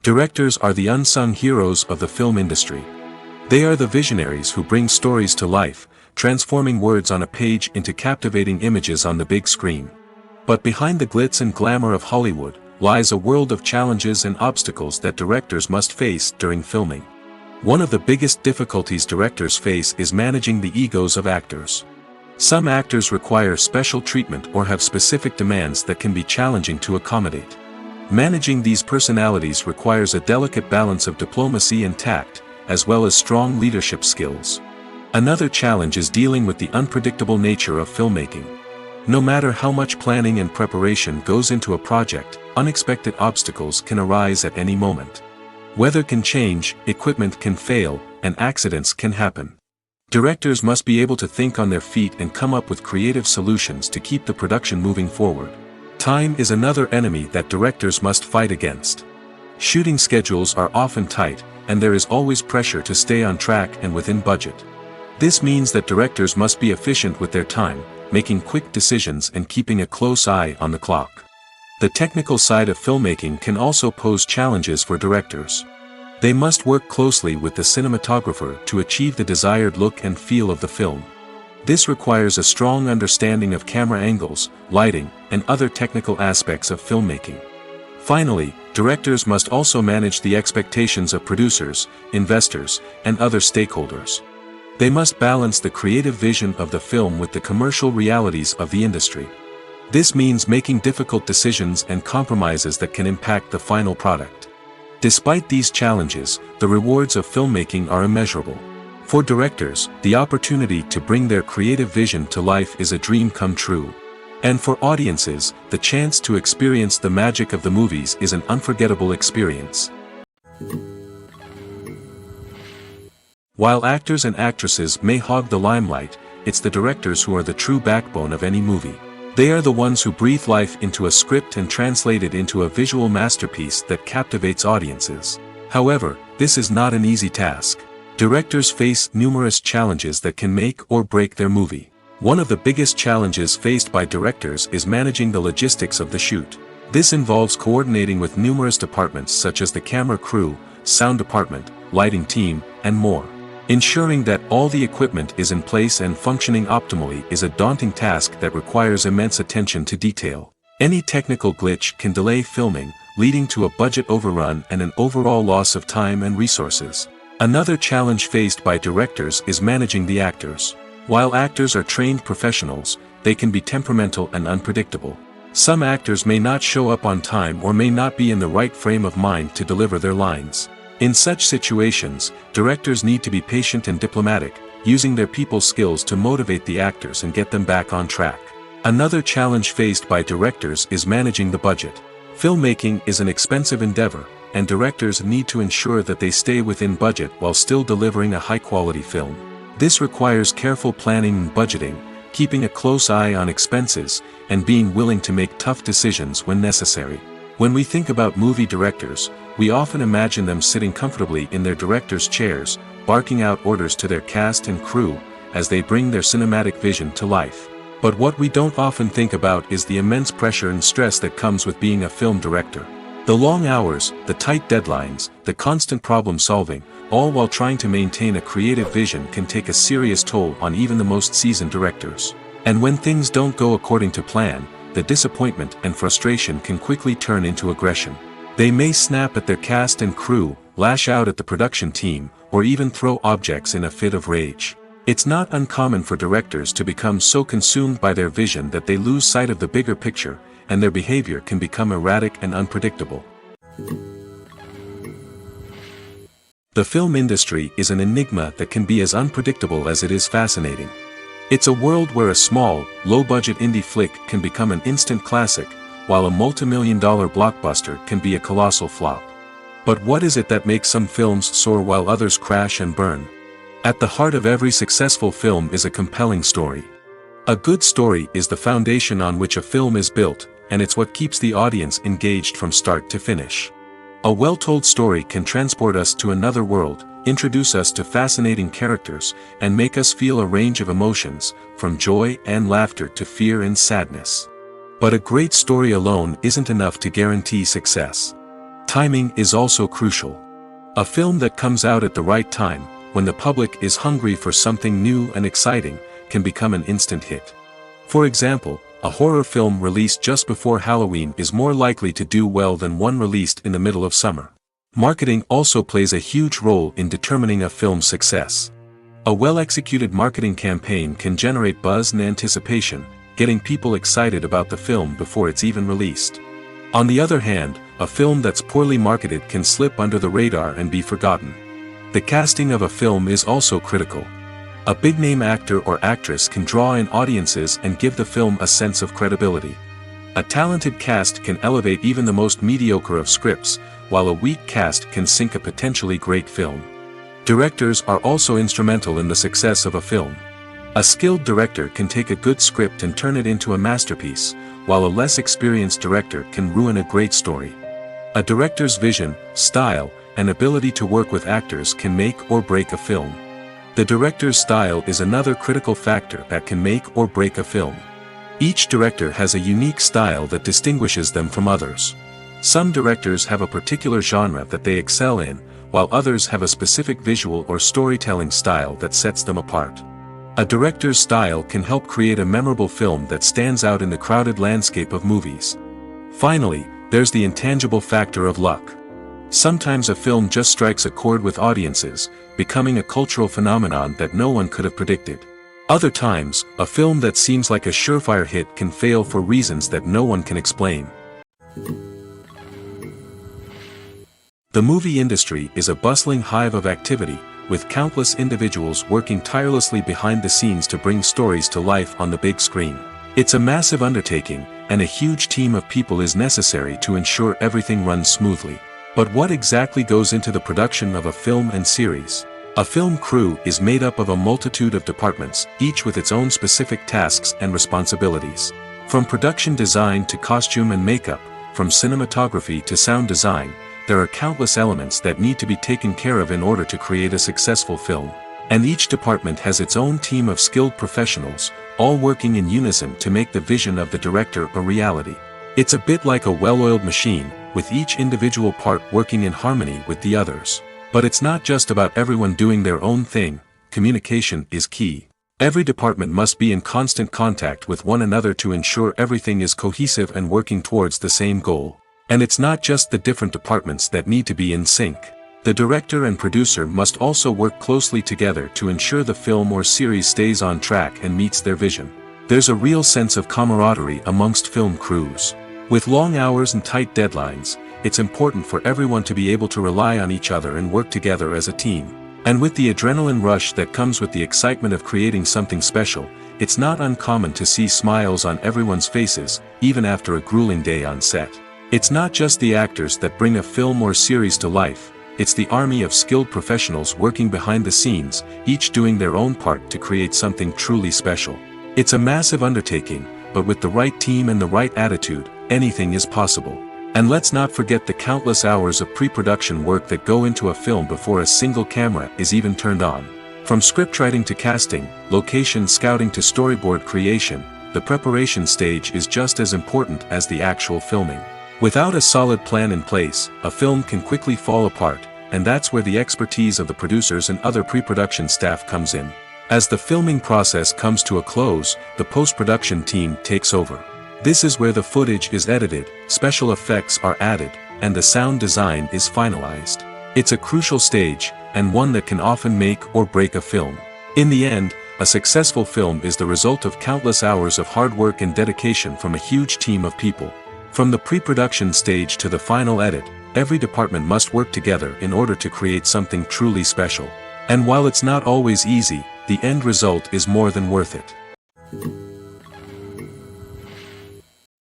Directors are the unsung heroes of the film industry. They are the visionaries who bring stories to life, transforming words on a page into captivating images on the big screen. But behind the glitz and glamour of Hollywood lies a world of challenges and obstacles that directors must face during filming. One of the biggest difficulties directors face is managing the egos of actors. Some actors require special treatment or have specific demands that can be challenging to accommodate. Managing these personalities requires a delicate balance of diplomacy and tact, as well as strong leadership skills. Another challenge is dealing with the unpredictable nature of filmmaking. No matter how much planning and preparation goes into a project, unexpected obstacles can arise at any moment. Weather can change, equipment can fail, and accidents can happen. Directors must be able to think on their feet and come up with creative solutions to keep the production moving forward. Time is another enemy that directors must fight against. Shooting schedules are often tight, and there is always pressure to stay on track and within budget. This means that directors must be efficient with their time, making quick decisions and keeping a close eye on the clock. The technical side of filmmaking can also pose challenges for directors. They must work closely with the cinematographer to achieve the desired look and feel of the film. This requires a strong understanding of camera angles, lighting, and other technical aspects of filmmaking. Finally, directors must also manage the expectations of producers, investors, and other stakeholders. They must balance the creative vision of the film with the commercial realities of the industry. This means making difficult decisions and compromises that can impact the final product. Despite these challenges, the rewards of filmmaking are immeasurable. For directors, the opportunity to bring their creative vision to life is a dream come true. And for audiences, the chance to experience the magic of the movies is an unforgettable experience. While actors and actresses may hog the limelight, it's the directors who are the true backbone of any movie. They are the ones who breathe life into a script and translate it into a visual masterpiece that captivates audiences. However, this is not an easy task. Directors face numerous challenges that can make or break their movie. One of the biggest challenges faced by directors is managing the logistics of the shoot. This involves coordinating with numerous departments such as the camera crew, sound department, lighting team, and more. Ensuring that all the equipment is in place and functioning optimally is a daunting task that requires immense attention to detail. Any technical glitch can delay filming, leading to a budget overrun and an overall loss of time and resources. Another challenge faced by directors is managing the actors. While actors are trained professionals, they can be temperamental and unpredictable. Some actors may not show up on time or may not be in the right frame of mind to deliver their lines. In such situations, directors need to be patient and diplomatic, using their people skills to motivate the actors and get them back on track. Another challenge faced by directors is managing the budget. Filmmaking is an expensive endeavor, and directors need to ensure that they stay within budget while still delivering a high-quality film. This requires careful planning and budgeting, keeping a close eye on expenses, and being willing to make tough decisions when necessary. When we think about movie directors, we often imagine them sitting comfortably in their director's chairs, barking out orders to their cast and crew, as they bring their cinematic vision to life. But what we don't often think about is the immense pressure and stress that comes with being a film director. The long hours, the tight deadlines, the constant problem solving, all while trying to maintain a creative vision can take a serious toll on even the most seasoned directors. And when things don't go according to plan, the disappointment and frustration can quickly turn into aggression. They may snap at their cast and crew, lash out at the production team, or even throw objects in a fit of rage. It's not uncommon for directors to become so consumed by their vision that they lose sight of the bigger picture, and their behavior can become erratic and unpredictable. The film industry is an enigma that can be as unpredictable as it is fascinating. It's a world where a small, low-budget indie flick can become an instant classic, while a multi-million-dollar blockbuster can be a colossal flop. But what is it that makes some films soar while others crash and burn? At the heart of every successful film is a compelling story. A good story is the foundation on which a film is built, and it's what keeps the audience engaged from start to finish. A well-told story can transport us to another world, introduce us to fascinating characters, and make us feel a range of emotions, from joy and laughter to fear and sadness. But a great story alone isn't enough to guarantee success. Timing is also crucial. A film that comes out at the right time, when the public is hungry for something new and exciting, can become an instant hit. For example, a horror film released just before Halloween is more likely to do well than one released in the middle of summer. Marketing also plays a huge role in determining a film's success. A well-executed marketing campaign can generate buzz and anticipation, getting people excited about the film before it's even released. On the other hand, a film that's poorly marketed can slip under the radar and be forgotten. The casting of a film is also critical. A big-name actor or actress can draw in audiences and give the film a sense of credibility. A talented cast can elevate even the most mediocre of scripts, while a weak cast can sink a potentially great film. Directors are also instrumental in the success of a film. A skilled director can take a good script and turn it into a masterpiece, while a less experienced director can ruin a great story. A director's vision, style, and ability to work with actors can make or break a film. The director's style is another critical factor that can make or break a film. Each director has a unique style that distinguishes them from others. Some directors have a particular genre that they excel in, while others have a specific visual or storytelling style that sets them apart. A director's style can help create a memorable film that stands out in the crowded landscape of movies. Finally, there's the intangible factor of luck. Sometimes a film just strikes a chord with audiences, becoming a cultural phenomenon that no one could have predicted. Other times, a film that seems like a surefire hit can fail for reasons that no one can explain. The movie industry is a bustling hive of activity, with countless individuals working tirelessly behind the scenes to bring stories to life on the big screen. It's a massive undertaking, and a huge team of people is necessary to ensure everything runs smoothly. But what exactly goes into the production of a film and series? A film crew is made up of a multitude of departments, each with its own specific tasks and responsibilities. From production design to costume and makeup, from cinematography to sound design, there are countless elements that need to be taken care of in order to create a successful film. And each department has its own team of skilled professionals, all working in unison to make the vision of the director a reality. It's a bit like a well-oiled machine, with each individual part working in harmony with the others. But it's not just about everyone doing their own thing. Communication is key. Every department must be in constant contact with one another to ensure everything is cohesive and working towards the same goal. And it's not just the different departments that need to be in sync. The director and producer must also work closely together to ensure the film or series stays on track and meets their vision. There's a real sense of camaraderie amongst film crews. With long hours and tight deadlines, it's important for everyone to be able to rely on each other and work together as a team. And with the adrenaline rush that comes with the excitement of creating something special, it's not uncommon to see smiles on everyone's faces, even after a grueling day on set. It's not just the actors that bring a film or series to life. it's the army of skilled professionals working behind the scenes, each doing their own part to create something truly special. It's a massive undertaking, but with the right team and the right attitude, anything is possible. And let's not forget the countless hours of pre-production work that go into a film before a single camera is even turned on. From scriptwriting to casting, location scouting to storyboard creation, the preparation stage is just as important as the actual filming. Without a solid plan in place, a film can quickly fall apart, and that's where the expertise of the producers and other pre-production staff comes in. As the filming process comes to a close, the post-production team takes over. This is where the footage is edited, special effects are added, and the sound design is finalized. It's a crucial stage, and one that can often make or break a film. In the end, a successful film is the result of countless hours of hard work and dedication from a huge team of people. From the pre-production stage to the final edit, every department must work together in order to create something truly special. And while it's not always easy, the end result is more than worth it.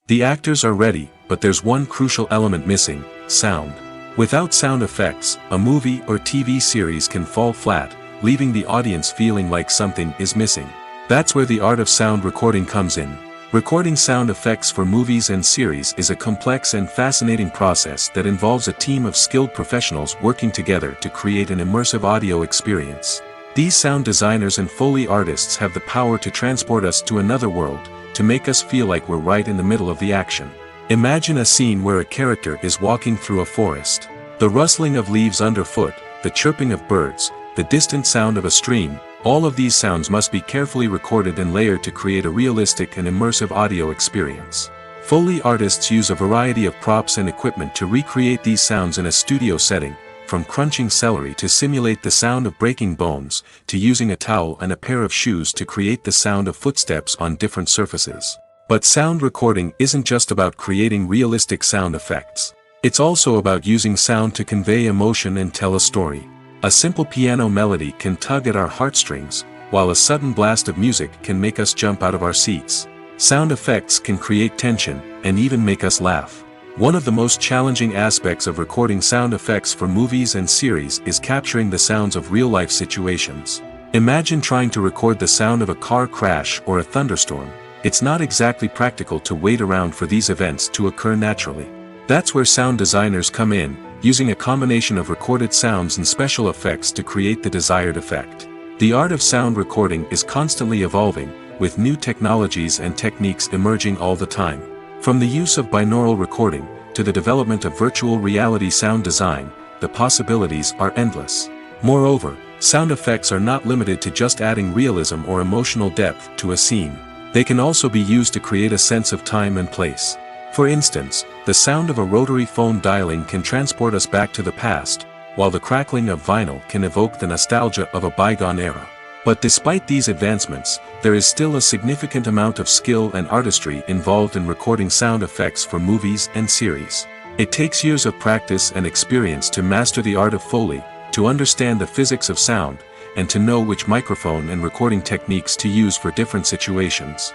The actors are ready, but there's one crucial element missing: sound. Without sound effects, a movie or TV series can fall flat, leaving the audience feeling like something is missing. That's where the art of sound recording comes in. Recording sound effects for movies and series is a complex and fascinating process that involves a team of skilled professionals working together to create an immersive audio experience. These sound designers and Foley artists have the power to transport us to another world, to make us feel like we're right in the middle of the action. Imagine a scene where a character is walking through a forest. The rustling of leaves underfoot, the chirping of birds, the distant sound of a stream, all of these sounds must be carefully recorded and layered to create a realistic and immersive audio experience. Foley artists use a variety of props and equipment to recreate these sounds in a studio setting, from crunching celery to simulate the sound of breaking bones, to using a towel and a pair of shoes to create the sound of footsteps on different surfaces. But sound recording isn't just about creating realistic sound effects. It's also about using sound to convey emotion and tell a story. A simple piano melody can tug at our heartstrings, while a sudden blast of music can make us jump out of our seats. Sound effects can create tension, and even make us laugh. One of the most challenging aspects of recording sound effects for movies and series is capturing the sounds of real-life situations. Imagine trying to record the sound of a car crash or a thunderstorm. It's not exactly practical to wait around for these events to occur naturally. That's where sound designers come in, using a combination of recorded sounds and special effects to create the desired effect. The art of sound recording is constantly evolving, with new technologies and techniques emerging all the time. From the use of binaural recording, to the development of virtual reality sound design, the possibilities are endless. Moreover, sound effects are not limited to just adding realism or emotional depth to a scene. They can also be used to create a sense of time and place. For instance, the sound of a rotary phone dialing can transport us back to the past, while the crackling of vinyl can evoke the nostalgia of a bygone era. But despite these advancements, there is still a significant amount of skill and artistry involved in recording sound effects for movies and series. It takes years of practice and experience to master the art of Foley, to understand the physics of sound, and to know which microphone and recording techniques to use for different situations.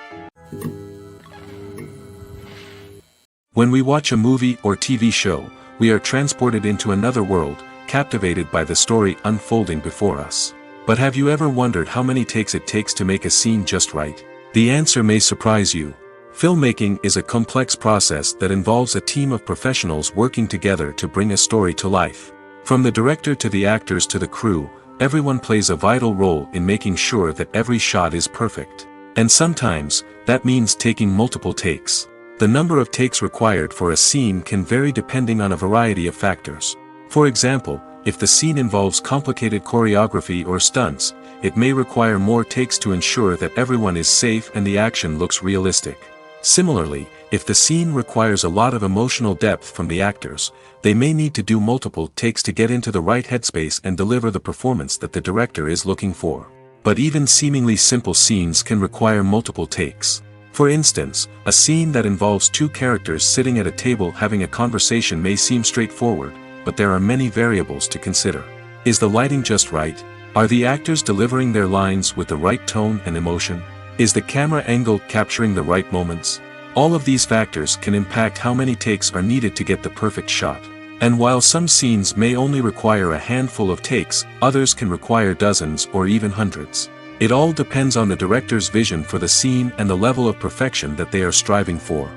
When we watch a movie or TV show, we are transported into another world, captivated by the story unfolding before us. But have you ever wondered how many takes it takes to make a scene just right? The answer may surprise you. Filmmaking is a complex process that involves a team of professionals working together to bring a story to life. From the director to the actors to the crew, everyone plays a vital role in making sure that every shot is perfect. And sometimes, that means taking multiple takes. The number of takes required for a scene can vary depending on a variety of factors. For example, if the scene involves complicated choreography or stunts, it may require more takes to ensure that everyone is safe and the action looks realistic. Similarly, if the scene requires a lot of emotional depth from the actors, they may need to do multiple takes to get into the right headspace and deliver the performance that the director is looking for. But even seemingly simple scenes can require multiple takes. For instance, a scene that involves two characters sitting at a table having a conversation may seem straightforward, but there are many variables to consider. Is the lighting just right? Are the actors delivering their lines with the right tone and emotion? Is the camera angle capturing the right moments? All of these factors can impact how many takes are needed to get the perfect shot. And while some scenes may only require a handful of takes, others can require dozens or even hundreds. It all depends on the director's vision for the scene and the level of perfection that they are striving for.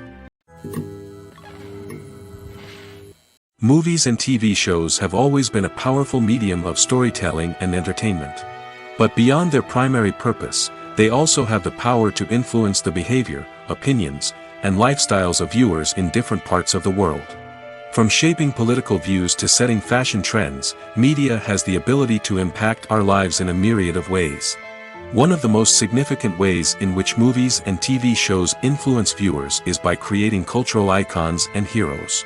Movies and TV shows have always been a powerful medium of storytelling and entertainment. But beyond their primary purpose, they also have the power to influence the behavior, opinions, and lifestyles of viewers in different parts of the world. From shaping political views to setting fashion trends, media has the ability to impact our lives in a myriad of ways. One of the most significant ways in which movies and TV shows influence viewers is by creating cultural icons and heroes.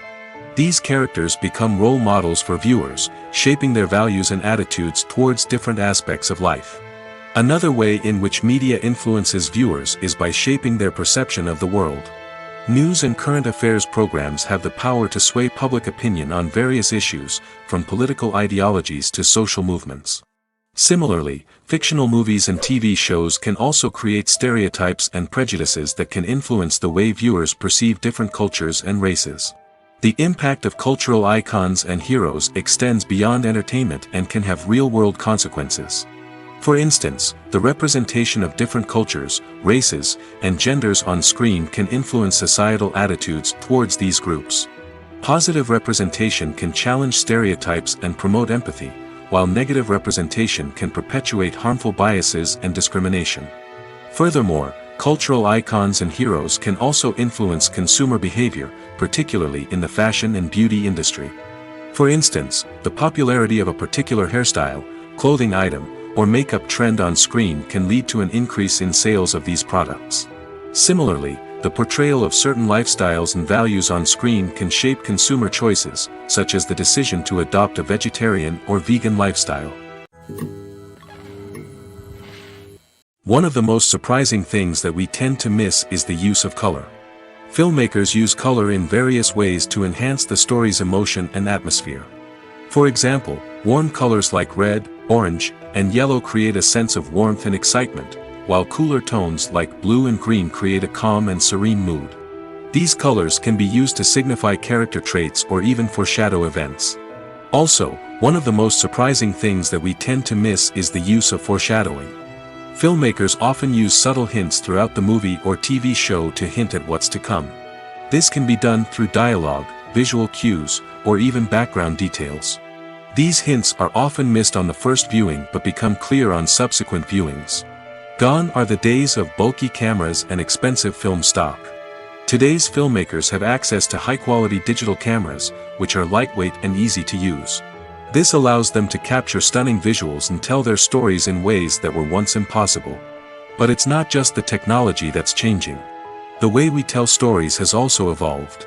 These characters become role models for viewers, shaping their values and attitudes towards different aspects of life. Another way in which media influences viewers is by shaping their perception of the world. News and current affairs programs have the power to sway public opinion on various issues, from political ideologies to social movements. Similarly, fictional movies and TV shows can also create stereotypes and prejudices that can influence the way viewers perceive different cultures and races. The impact of cultural icons and heroes extends beyond entertainment and can have real-world consequences. For instance, the representation of different cultures, races, and genders on screen can influence societal attitudes towards these groups. Positive representation can challenge stereotypes and promote empathy, while negative representation can perpetuate harmful biases and discrimination. Furthermore, cultural icons and heroes can also influence consumer behavior, particularly in the fashion and beauty industry. For instance, the popularity of a particular hairstyle, clothing item, or makeup trend on screen can lead to an increase in sales of these products. Similarly, the portrayal of certain lifestyles and values on screen can shape consumer choices, such as the decision to adopt a vegetarian or vegan lifestyle. One of the most surprising things that we tend to miss is the use of color. Filmmakers use color in various ways to enhance the story's emotion and atmosphere. For example, warm colors like red, orange, and yellow create a sense of warmth and excitement, while cooler tones like blue and green create a calm and serene mood. These colors can be used to signify character traits or even foreshadow events. Also, one of the most surprising things that we tend to miss is the use of foreshadowing. Filmmakers often use subtle hints throughout the movie or TV show to hint at what's to come. This can be done through dialogue, visual cues, or even background details. These hints are often missed on the first viewing but become clear on subsequent viewings. Gone are the days of bulky cameras and expensive film stock. Today's filmmakers have access to high-quality digital cameras, which are lightweight and easy to use. This allows them to capture stunning visuals and tell their stories in ways that were once impossible. But it's not just the technology that's changing. The way we tell stories has also evolved.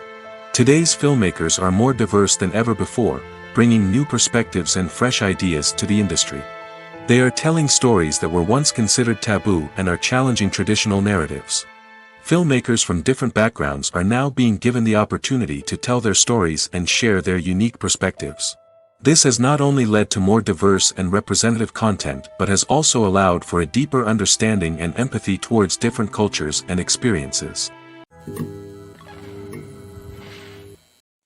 Today's filmmakers are more diverse than ever before, bringing new perspectives and fresh ideas to the industry. They are telling stories that were once considered taboo and are challenging traditional narratives. Filmmakers from different backgrounds are now being given the opportunity to tell their stories and share their unique perspectives. This has not only led to more diverse and representative content but has also allowed for a deeper understanding and empathy towards different cultures and experiences.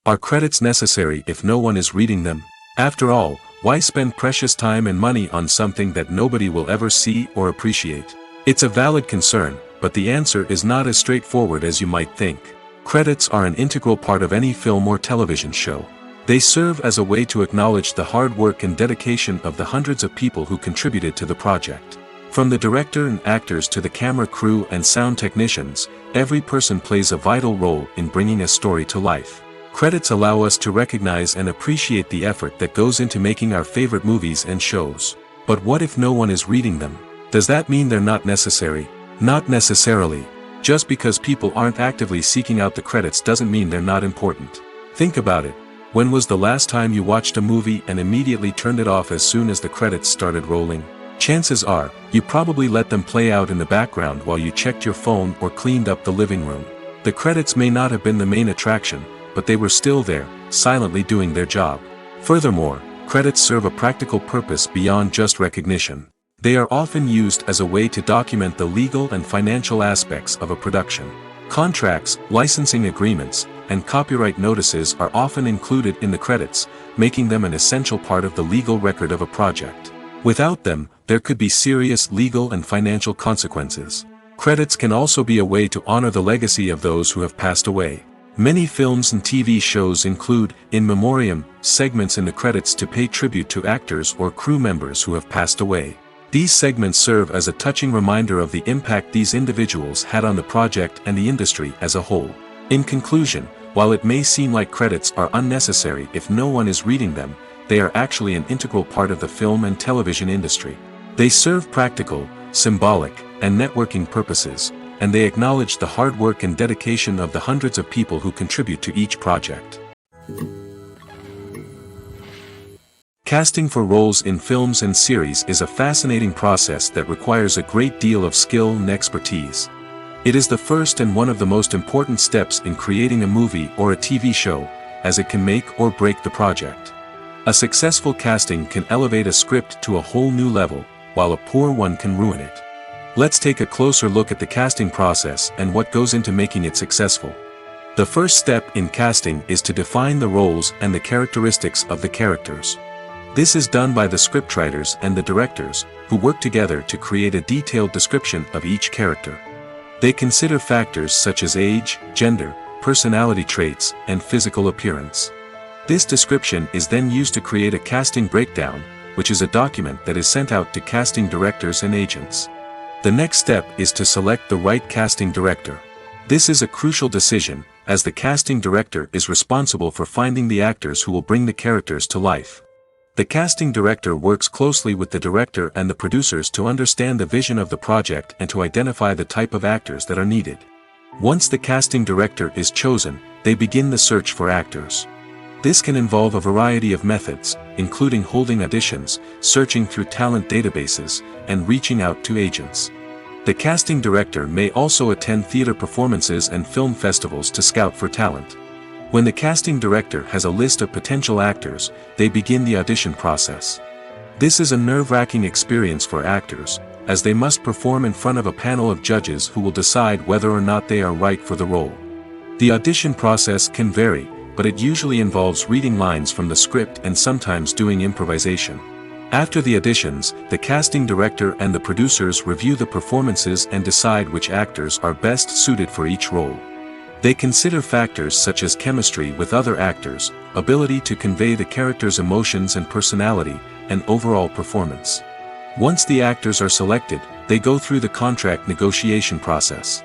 Are credits necessary if no one is reading them? After all, why spend precious time and money on something that nobody will ever see or appreciate? It's a valid concern, but the answer is not as straightforward as you might think. Credits are an integral part of any film or television show. They serve as a way to acknowledge the hard work and dedication of the hundreds of people who contributed to the project. From the director and actors to the camera crew and sound technicians, every person plays a vital role in bringing a story to life. Credits allow us to recognize and appreciate the effort that goes into making our favorite movies and shows. But what if no one is reading them? Does that mean they're not necessary? Not necessarily. Just because people aren't actively seeking out the credits doesn't mean they're not important. Think about it. When was the last time you watched a movie and immediately turned it off as soon as the credits started rolling? Chances are, you probably let them play out in the background while you checked your phone or cleaned up the living room. The credits may not have been the main attraction, but they were still there, silently doing their job. Furthermore, credits serve a practical purpose beyond just recognition. They are often used as a way to document the legal and financial aspects of a production. Contracts, licensing agreements, and copyright notices are often included in the credits, making them an essential part of the legal record of a project. Without them, there could be serious legal and financial consequences. Credits can also be a way to honor the legacy of those who have passed away. Many films and TV shows include, in memoriam, segments in the credits to pay tribute to actors or crew members who have passed away. These segments serve as a touching reminder of the impact these individuals had on the project and the industry as a whole. In conclusion, while it may seem like credits are unnecessary if no one is reading them, they are actually an integral part of the film and television industry. They serve practical, symbolic, and networking purposes, and they acknowledge the hard work and dedication of the hundreds of people who contribute to each project. Casting for roles in films and series is a fascinating process that requires a great deal of skill and expertise. It is the first and one of the most important steps in creating a movie or a TV show, as it can make or break the project. A successful casting can elevate a script to a whole new level, while a poor one can ruin it. Let's take a closer look at the casting process and what goes into making it successful. The first step in casting is to define the roles and the characteristics of the characters. This is done by the scriptwriters and the directors, who work together to create a detailed description of each character. They consider factors such as age, gender, personality traits, and physical appearance. This description is then used to create a casting breakdown, which is a document that is sent out to casting directors and agents. The next step is to select the right casting director. This is a crucial decision, as the casting director is responsible for finding the actors who will bring the characters to life. The casting director works closely with the director and the producers to understand the vision of the project and to identify the type of actors that are needed. Once the casting director is chosen, they begin the search for actors. This can involve a variety of methods, including holding auditions, searching through talent databases, and reaching out to agents. The casting director may also attend theater performances and film festivals to scout for talent. When the casting director has a list of potential actors, they begin the audition process. This is a nerve-wracking experience for actors, as they must perform in front of a panel of judges who will decide whether or not they are right for the role. The audition process can vary, but it usually involves reading lines from the script and sometimes doing improvisation. After the auditions, the casting director and the producers review the performances and decide which actors are best suited for each role. They consider factors such as chemistry with other actors, ability to convey the character's emotions and personality, and overall performance. Once the actors are selected, they go through the contract negotiation process.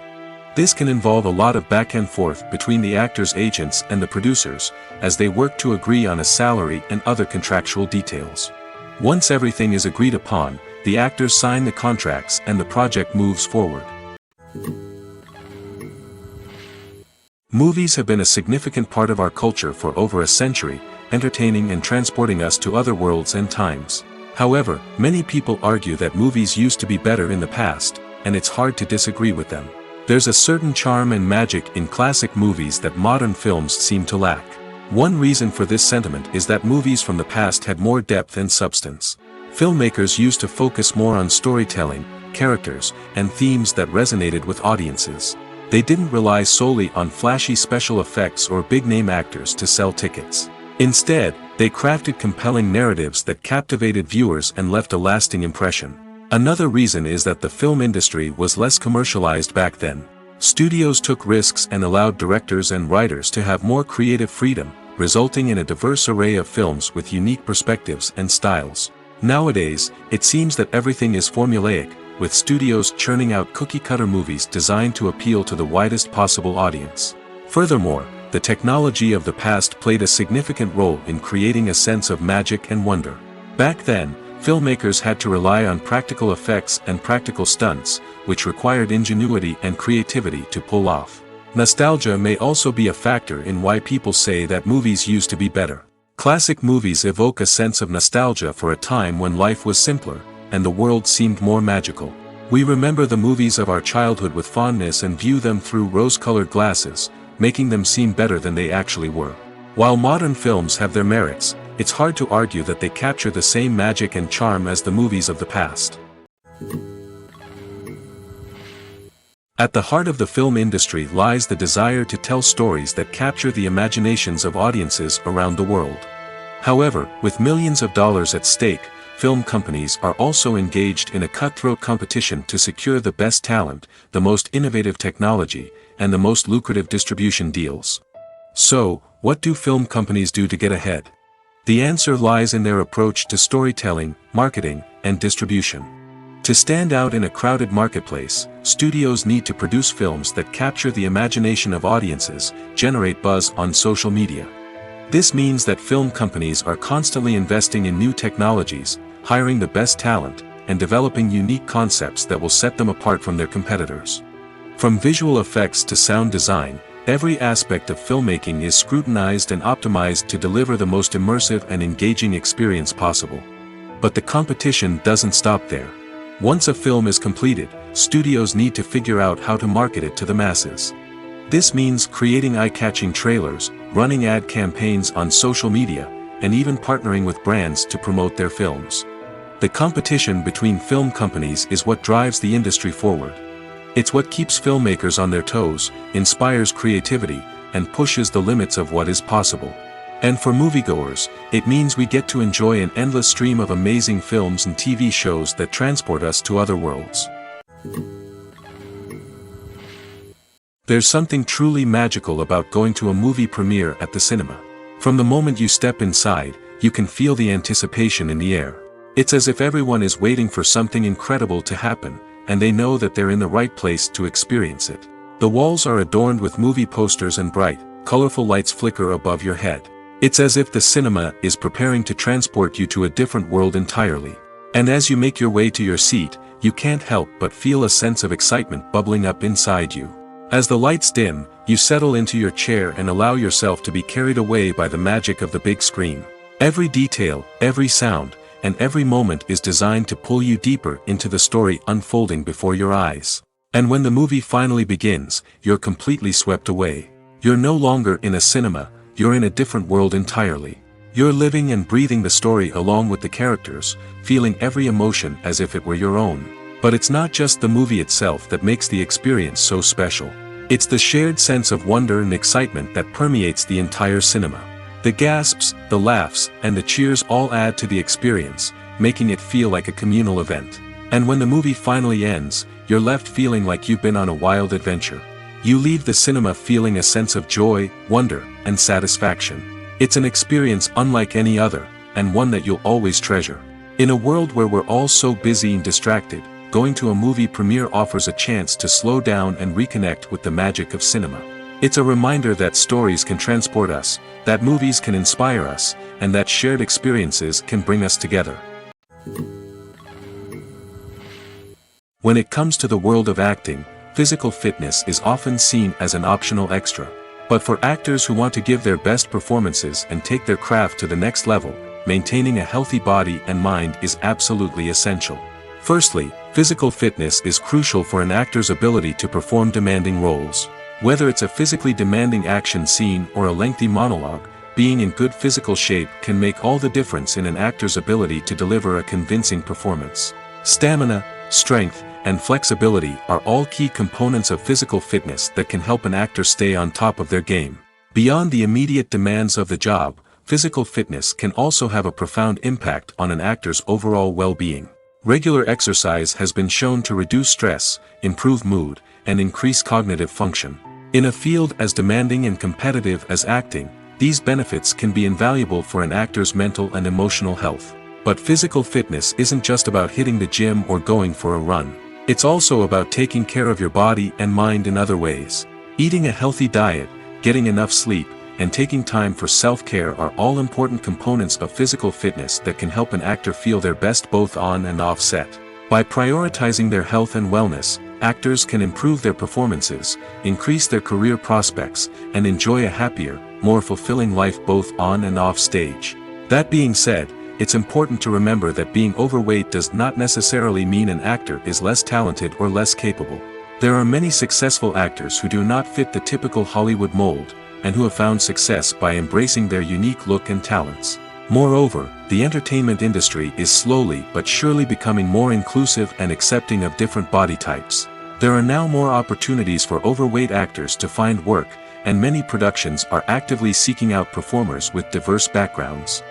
This can involve a lot of back and forth between the actors' agents and the producers, as they work to agree on a salary and other contractual details. Once everything is agreed upon, the actors sign the contracts and the project moves forward. Movies have been a significant part of our culture for over a century, entertaining and transporting us to other worlds and times. However, many people argue that movies used to be better in the past, and it's hard to disagree with them. There's a certain charm and magic in classic movies that modern films seem to lack. One reason for this sentiment is that movies from the past had more depth and substance. Filmmakers used to focus more on storytelling, characters, and themes that resonated with audiences. They didn't rely solely on flashy special effects or big-name actors to sell tickets. Instead, they crafted compelling narratives that captivated viewers and left a lasting impression. Another reason is that the film industry was less commercialized back then. Studios took risks and allowed directors and writers to have more creative freedom, resulting in a diverse array of films with unique perspectives and styles. Nowadays, it seems that everything is formulaic, with studios churning out cookie-cutter movies designed to appeal to the widest possible audience. Furthermore, the technology of the past played a significant role in creating a sense of magic and wonder. Back then, filmmakers had to rely on practical effects and practical stunts, which required ingenuity and creativity to pull off. Nostalgia may also be a factor in why people say that movies used to be better. Classic movies evoke a sense of nostalgia for a time when life was simpler, and the world seemed more magical. We remember the movies of our childhood with fondness and view them through rose-colored glasses, making them seem better than they actually were. While modern films have their merits, it's hard to argue that they capture the same magic and charm as the movies of the past. At the heart of the film industry lies the desire to tell stories that capture the imaginations of audiences around the world. However, with millions of dollars at stake, film companies are also engaged in a cutthroat competition to secure the best talent, the most innovative technology, and the most lucrative distribution deals. So, what do film companies do to get ahead? The answer lies in their approach to storytelling, marketing, and distribution. To stand out in a crowded marketplace, studios need to produce films that capture the imagination of audiences, generate buzz on social media. This means that film companies are constantly investing in new technologies, hiring the best talent, and developing unique concepts that will set them apart from their competitors. From visual effects to sound design, every aspect of filmmaking is scrutinized and optimized to deliver the most immersive and engaging experience possible. But the competition doesn't stop there. Once a film is completed, studios need to figure out how to market it to the masses. This means creating eye-catching trailers, running ad campaigns on social media, and even partnering with brands to promote their films. The competition between film companies is what drives the industry forward. It's what keeps filmmakers on their toes, inspires creativity, and pushes the limits of what is possible. And for moviegoers, it means we get to enjoy an endless stream of amazing films and TV shows that transport us to other worlds. There's something truly magical about going to a movie premiere at the cinema. From the moment you step inside, you can feel the anticipation in the air. It's as if everyone is waiting for something incredible to happen, and they know that they're in the right place to experience it. The walls are adorned with movie posters and bright, colorful lights flicker above your head. It's as if the cinema is preparing to transport you to a different world entirely. And as you make your way to your seat, you can't help but feel a sense of excitement bubbling up inside you. As the lights dim, you settle into your chair and allow yourself to be carried away by the magic of the big screen. Every detail, every sound, and every moment is designed to pull you deeper into the story unfolding before your eyes. And when the movie finally begins, you're completely swept away. You're no longer in a cinema, you're in a different world entirely. You're living and breathing the story along with the characters, feeling every emotion as if it were your own. But it's not just the movie itself that makes the experience so special. It's the shared sense of wonder and excitement that permeates the entire cinema. The gasps, the laughs, and the cheers all add to the experience, making it feel like a communal event. And when the movie finally ends, you're left feeling like you've been on a wild adventure. You leave the cinema feeling a sense of joy, wonder, and satisfaction. It's an experience unlike any other, and one that you'll always treasure. In a world where we're all so busy and distracted, going to a movie premiere offers a chance to slow down and reconnect with the magic of cinema. It's a reminder that stories can transport us, that movies can inspire us, and that shared experiences can bring us together. When it comes to the world of acting, physical fitness is often seen as an optional extra. But for actors who want to give their best performances and take their craft to the next level, maintaining a healthy body and mind is absolutely essential. Firstly, physical fitness is crucial for an actor's ability to perform demanding roles. Whether it's a physically demanding action scene or a lengthy monologue, being in good physical shape can make all the difference in an actor's ability to deliver a convincing performance. Stamina, strength, and flexibility are all key components of physical fitness that can help an actor stay on top of their game. Beyond the immediate demands of the job, physical fitness can also have a profound impact on an actor's overall well-being. Regular exercise has been shown to reduce stress, improve mood, and increase cognitive function. In a field as demanding and competitive as acting, these benefits can be invaluable for an actor's mental and emotional health. But physical fitness isn't just about hitting the gym or going for a run. It's also about taking care of your body and mind in other ways. Eating a healthy diet, getting enough sleep, and taking time for self-care are all important components of physical fitness that can help an actor feel their best both on and off set. By prioritizing their health and wellness, actors can improve their performances, increase their career prospects, and enjoy a happier, more fulfilling life both on and off stage. That being said, it's important to remember that being overweight does not necessarily mean an actor is less talented or less capable. There are many successful actors who do not fit the typical Hollywood mold, and who have found success by embracing their unique look and talents. Moreover, the entertainment industry is slowly but surely becoming more inclusive and accepting of different body types. There are now more opportunities for overweight actors to find work, and many productions are actively seeking out performers with diverse backgrounds.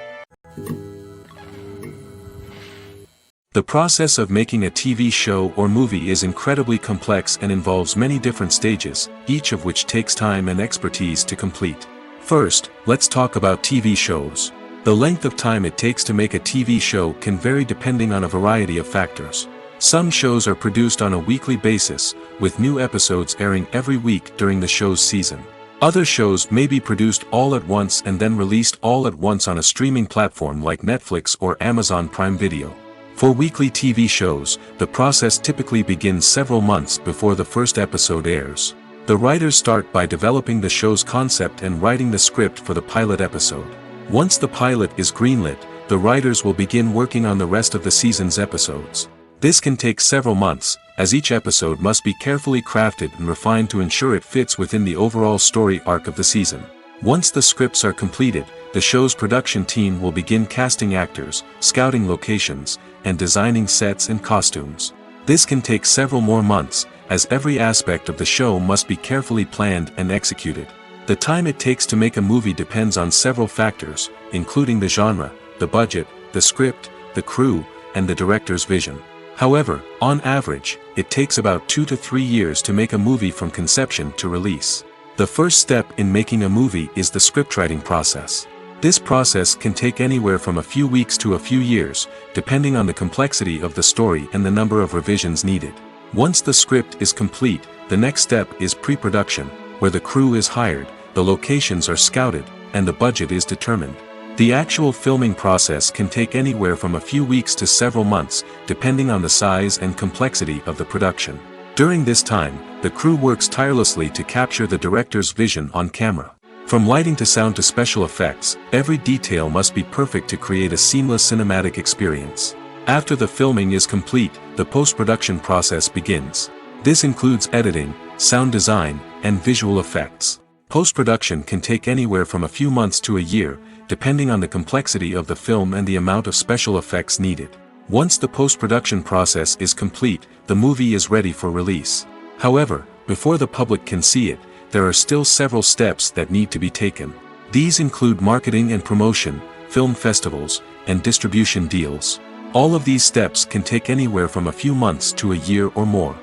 The process of making a TV show or movie is incredibly complex and involves many different stages, each of which takes time and expertise to complete. First, let's talk about TV shows. The length of time it takes to make a TV show can vary depending on a variety of factors. Some shows are produced on a weekly basis, with new episodes airing every week during the show's season. Other shows may be produced all at once and then released all at once on a streaming platform like Netflix or Amazon Prime Video. For weekly TV shows, the process typically begins several months before the first episode airs. The writers start by developing the show's concept and writing the script for the pilot episode. Once the pilot is greenlit, the writers will begin working on the rest of the season's episodes. This can take several months, as each episode must be carefully crafted and refined to ensure it fits within the overall story arc of the season. Once the scripts are completed, the show's production team will begin casting actors, scouting locations, and designing sets and costumes. This can take several more months, as every aspect of the show must be carefully planned and executed. The time it takes to make a movie depends on several factors, including the genre, the budget, the script, the crew, and the director's vision. However, on average, it takes about 2 to 3 years to make a movie from conception to release. The first step in making a movie is the scriptwriting process. This process can take anywhere from a few weeks to a few years, depending on the complexity of the story and the number of revisions needed. Once the script is complete, the next step is pre-production, where the crew is hired, the locations are scouted, and the budget is determined. The actual filming process can take anywhere from a few weeks to several months, depending on the size and complexity of the production. During this time, the crew works tirelessly to capture the director's vision on camera. From lighting to sound to special effects, every detail must be perfect to create a seamless cinematic experience. After the filming is complete, the post-production process begins. This includes editing, sound design, and visual effects. Post-production can take anywhere from a few months to a year, depending on the complexity of the film and the amount of special effects needed. Once the post-production process is complete, the movie is ready for release. However, before the public can see it, there are still several steps that need to be taken. These include marketing and promotion, film festivals, and distribution deals. All of these steps can take anywhere from a few months to a year or more.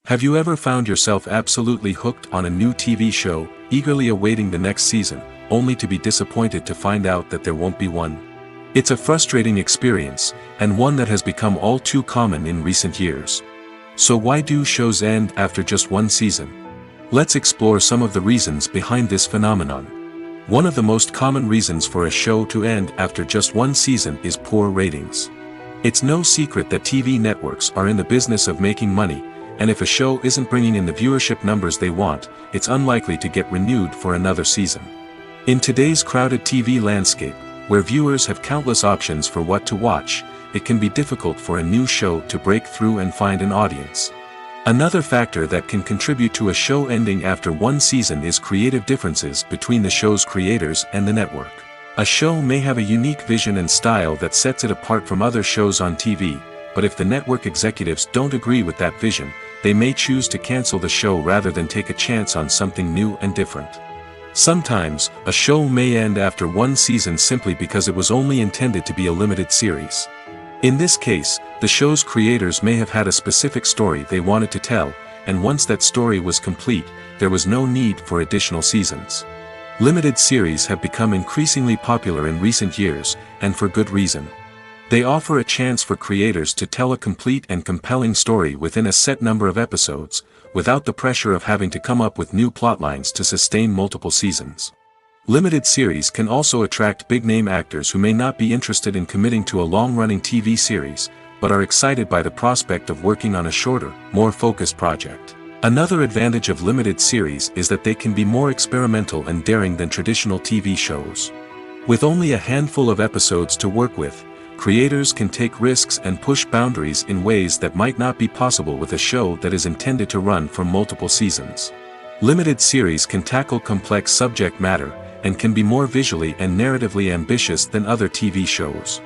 Have you ever found yourself absolutely hooked on a new TV show, eagerly awaiting the next season, only to be disappointed to find out that there won't be one? It's a frustrating experience, and one that has become all too common in recent years. So why do shows end after just one season? Let's explore some of the reasons behind this phenomenon. One of the most common reasons for a show to end after just one season is poor ratings. It's no secret that TV networks are in the business of making money, and if a show isn't bringing in the viewership numbers they want, it's unlikely to get renewed for another season. In today's crowded TV landscape, where viewers have countless options for what to watch, it can be difficult for a new show to break through and find an audience. Another factor that can contribute to a show ending after one season is creative differences between the show's creators and the network. A show may have a unique vision and style that sets it apart from other shows on TV, but if the network executives don't agree with that vision, they may choose to cancel the show rather than take a chance on something new and different. Sometimes, a show may end after one season simply because it was only intended to be a limited series. In this case, the show's creators may have had a specific story they wanted to tell, and once that story was complete, there was no need for additional seasons. Limited series have become increasingly popular in recent years, and for good reason. They offer a chance for creators to tell a complete and compelling story within a set number of episodes, without the pressure of having to come up with new plotlines to sustain multiple seasons. Limited series can also attract big-name actors who may not be interested in committing to a long-running TV series, but are excited by the prospect of working on a shorter, more focused project. Another advantage of limited series is that they can be more experimental and daring than traditional TV shows. With only a handful of episodes to work with, creators can take risks and push boundaries in ways that might not be possible with a show that is intended to run for multiple seasons. Limited series can tackle complex subject matter, and can be more visually and narratively ambitious than other TV shows.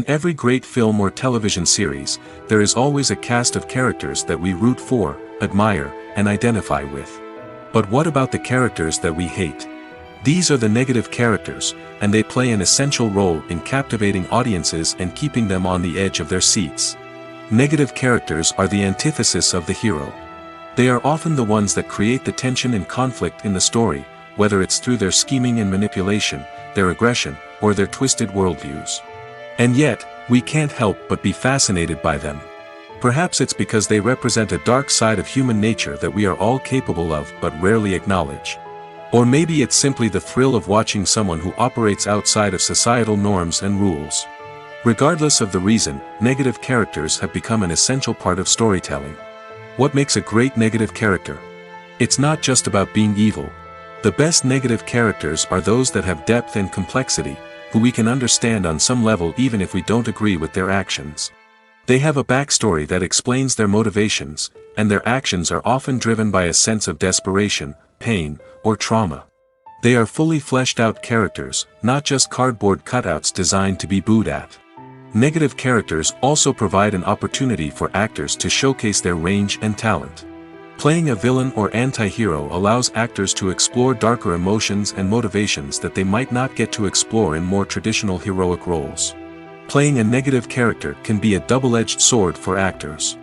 In every great film or television series, there is always a cast of characters that we root for, admire, and identify with. But what about the characters that we hate? These are the negative characters, and they play an essential role in captivating audiences and keeping them on the edge of their seats. Negative characters are the antithesis of the hero. They are often the ones that create the tension and conflict in the story, whether it's through their scheming and manipulation, their aggression, or their twisted worldviews. And yet, we can't help but be fascinated by them. Perhaps it's because they represent a dark side of human nature that we are all capable of but rarely acknowledge. Or maybe it's simply the thrill of watching someone who operates outside of societal norms and rules. Regardless of the reason, negative characters have become an essential part of storytelling. What makes a great negative character? It's not just about being evil. The best negative characters are those that have depth and complexity, who we can understand on some level even if we don't agree with their actions. They have a backstory that explains their motivations, and their actions are often driven by a sense of desperation, pain, or trauma. They are fully fleshed out characters, not just cardboard cutouts designed to be booed at. Negative characters also provide an opportunity for actors to showcase their range and talent. Playing a villain or anti-hero allows actors to explore darker emotions and motivations that they might not get to explore in more traditional heroic roles. Playing a negative character can be a double-edged sword for actors.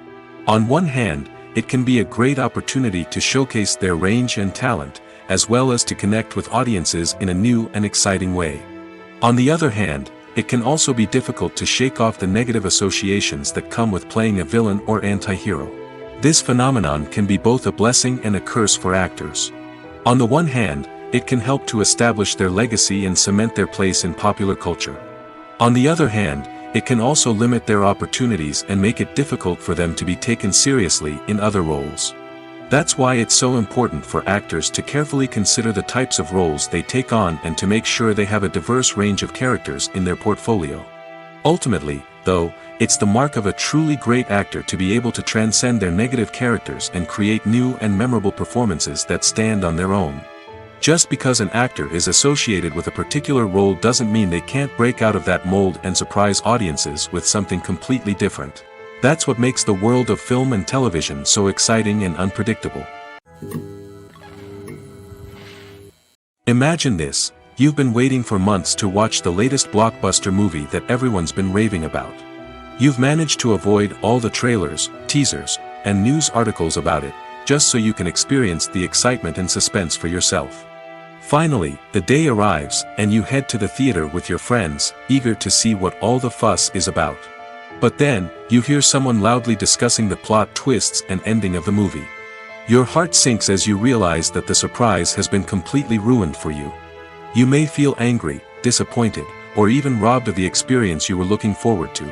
On one hand, it can be a great opportunity to showcase their range and talent, as well as to connect with audiences in a new and exciting way. On the other hand, it can also be difficult to shake off the negative associations that come with playing a villain or anti-hero. This phenomenon can be both a blessing and a curse for actors. On the one hand, it can help to establish their legacy and cement their place in popular culture. On the other hand, it can also limit their opportunities and make it difficult for them to be taken seriously in other roles. That's why it's so important for actors to carefully consider the types of roles they take on and to make sure they have a diverse range of characters in their portfolio. Ultimately, though, it's the mark of a truly great actor to be able to transcend their negative characters and create new and memorable performances that stand on their own. Just because an actor is associated with a particular role doesn't mean they can't break out of that mold and surprise audiences with something completely different. That's what makes the world of film and television so exciting and unpredictable. Imagine this: you've been waiting for months to watch the latest blockbuster movie that everyone's been raving about. You've managed to avoid all the trailers, teasers, and news articles about it, just so you can experience the excitement and suspense for yourself. Finally, the day arrives, and you head to the theater with your friends, eager to see what all the fuss is about. But then, you hear someone loudly discussing the plot twists and ending of the movie. Your heart sinks as you realize that the surprise has been completely ruined for you. You may feel angry, disappointed, or even robbed of the experience you were looking forward to.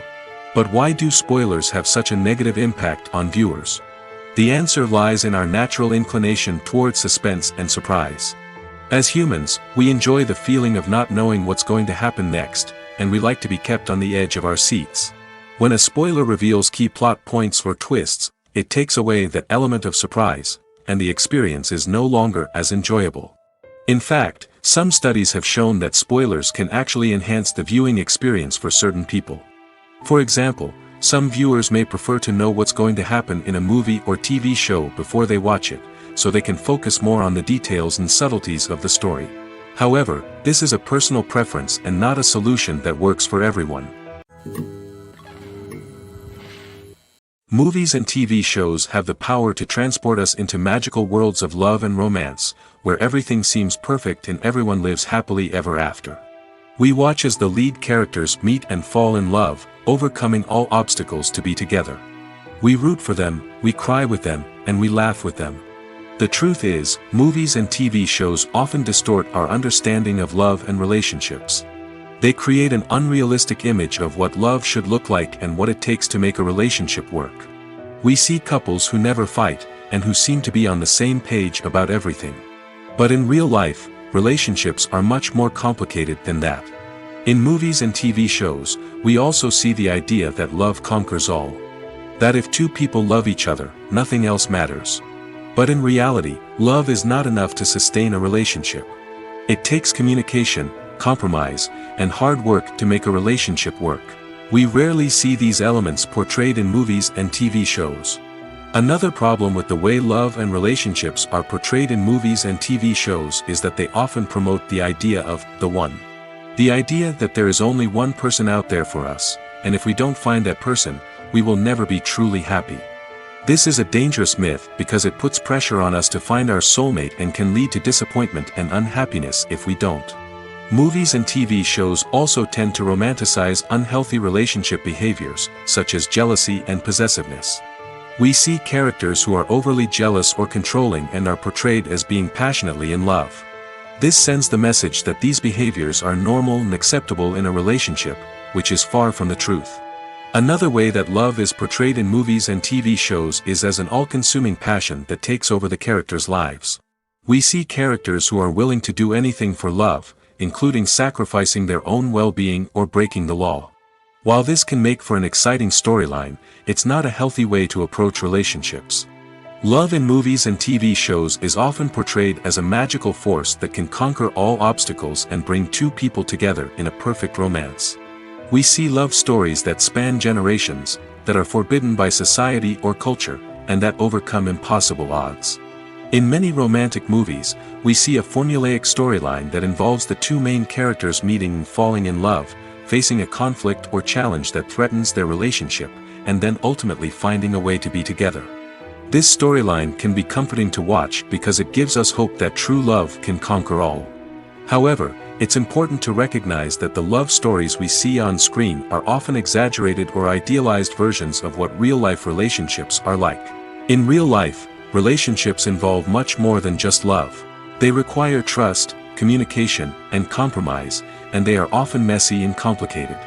But why do spoilers have such a negative impact on viewers? The answer lies in our natural inclination towards suspense and surprise. As humans, we enjoy the feeling of not knowing what's going to happen next, and we like to be kept on the edge of our seats. When a spoiler reveals key plot points or twists, it takes away that element of surprise, and the experience is no longer as enjoyable. In fact, some studies have shown that spoilers can actually enhance the viewing experience for certain people. For example, some viewers may prefer to know what's going to happen in a movie or TV show before they watch it, so they can focus more on the details and subtleties of the story. However, this is a personal preference and not a solution that works for everyone. Movies and TV shows have the power to transport us into magical worlds of love and romance, where everything seems perfect and everyone lives happily ever after. We watch as the lead characters meet and fall in love, overcoming all obstacles to be together. We root for them, we cry with them, and we laugh with them. The truth is, movies and TV shows often distort our understanding of love and relationships. They create an unrealistic image of what love should look like and what it takes to make a relationship work. We see couples who never fight, and who seem to be on the same page about everything. But in real life, relationships are much more complicated than that. In movies and TV shows, we also see the idea that love conquers all. That if two people love each other, nothing else matters. But in reality, love is not enough to sustain a relationship. It takes communication, compromise, and hard work to make a relationship work. We rarely see these elements portrayed in movies and TV shows. Another problem with the way love and relationships are portrayed in movies and TV shows is that they often promote the idea of the one. The idea that there is only one person out there for us, and if we don't find that person, we will never be truly happy. This is a dangerous myth because it puts pressure on us to find our soulmate and can lead to disappointment and unhappiness if we don't. Movies and TV shows also tend to romanticize unhealthy relationship behaviors, such as jealousy and possessiveness. We see characters who are overly jealous or controlling and are portrayed as being passionately in love. This sends the message that these behaviors are normal and acceptable in a relationship, which is far from the truth. Another way that love is portrayed in movies and TV shows is as an all-consuming passion that takes over the characters' lives. We see characters who are willing to do anything for love, including sacrificing their own well-being or breaking the law. While this can make for an exciting storyline, it's not a healthy way to approach relationships. Love in movies and TV shows is often portrayed as a magical force that can conquer all obstacles and bring two people together in a perfect romance. We see love stories that span generations, that are forbidden by society or culture, and that overcome impossible odds. In many romantic movies, we see a formulaic storyline that involves the two main characters meeting and falling in love, facing a conflict or challenge that threatens their relationship, and then ultimately finding a way to be together. This storyline can be comforting to watch because it gives us hope that true love can conquer all. However, it's important to recognize that the love stories we see on screen are often exaggerated or idealized versions of what real-life relationships are like. In real life, relationships involve much more than just love. They require trust, communication, and compromise, and they are often messy and complicated.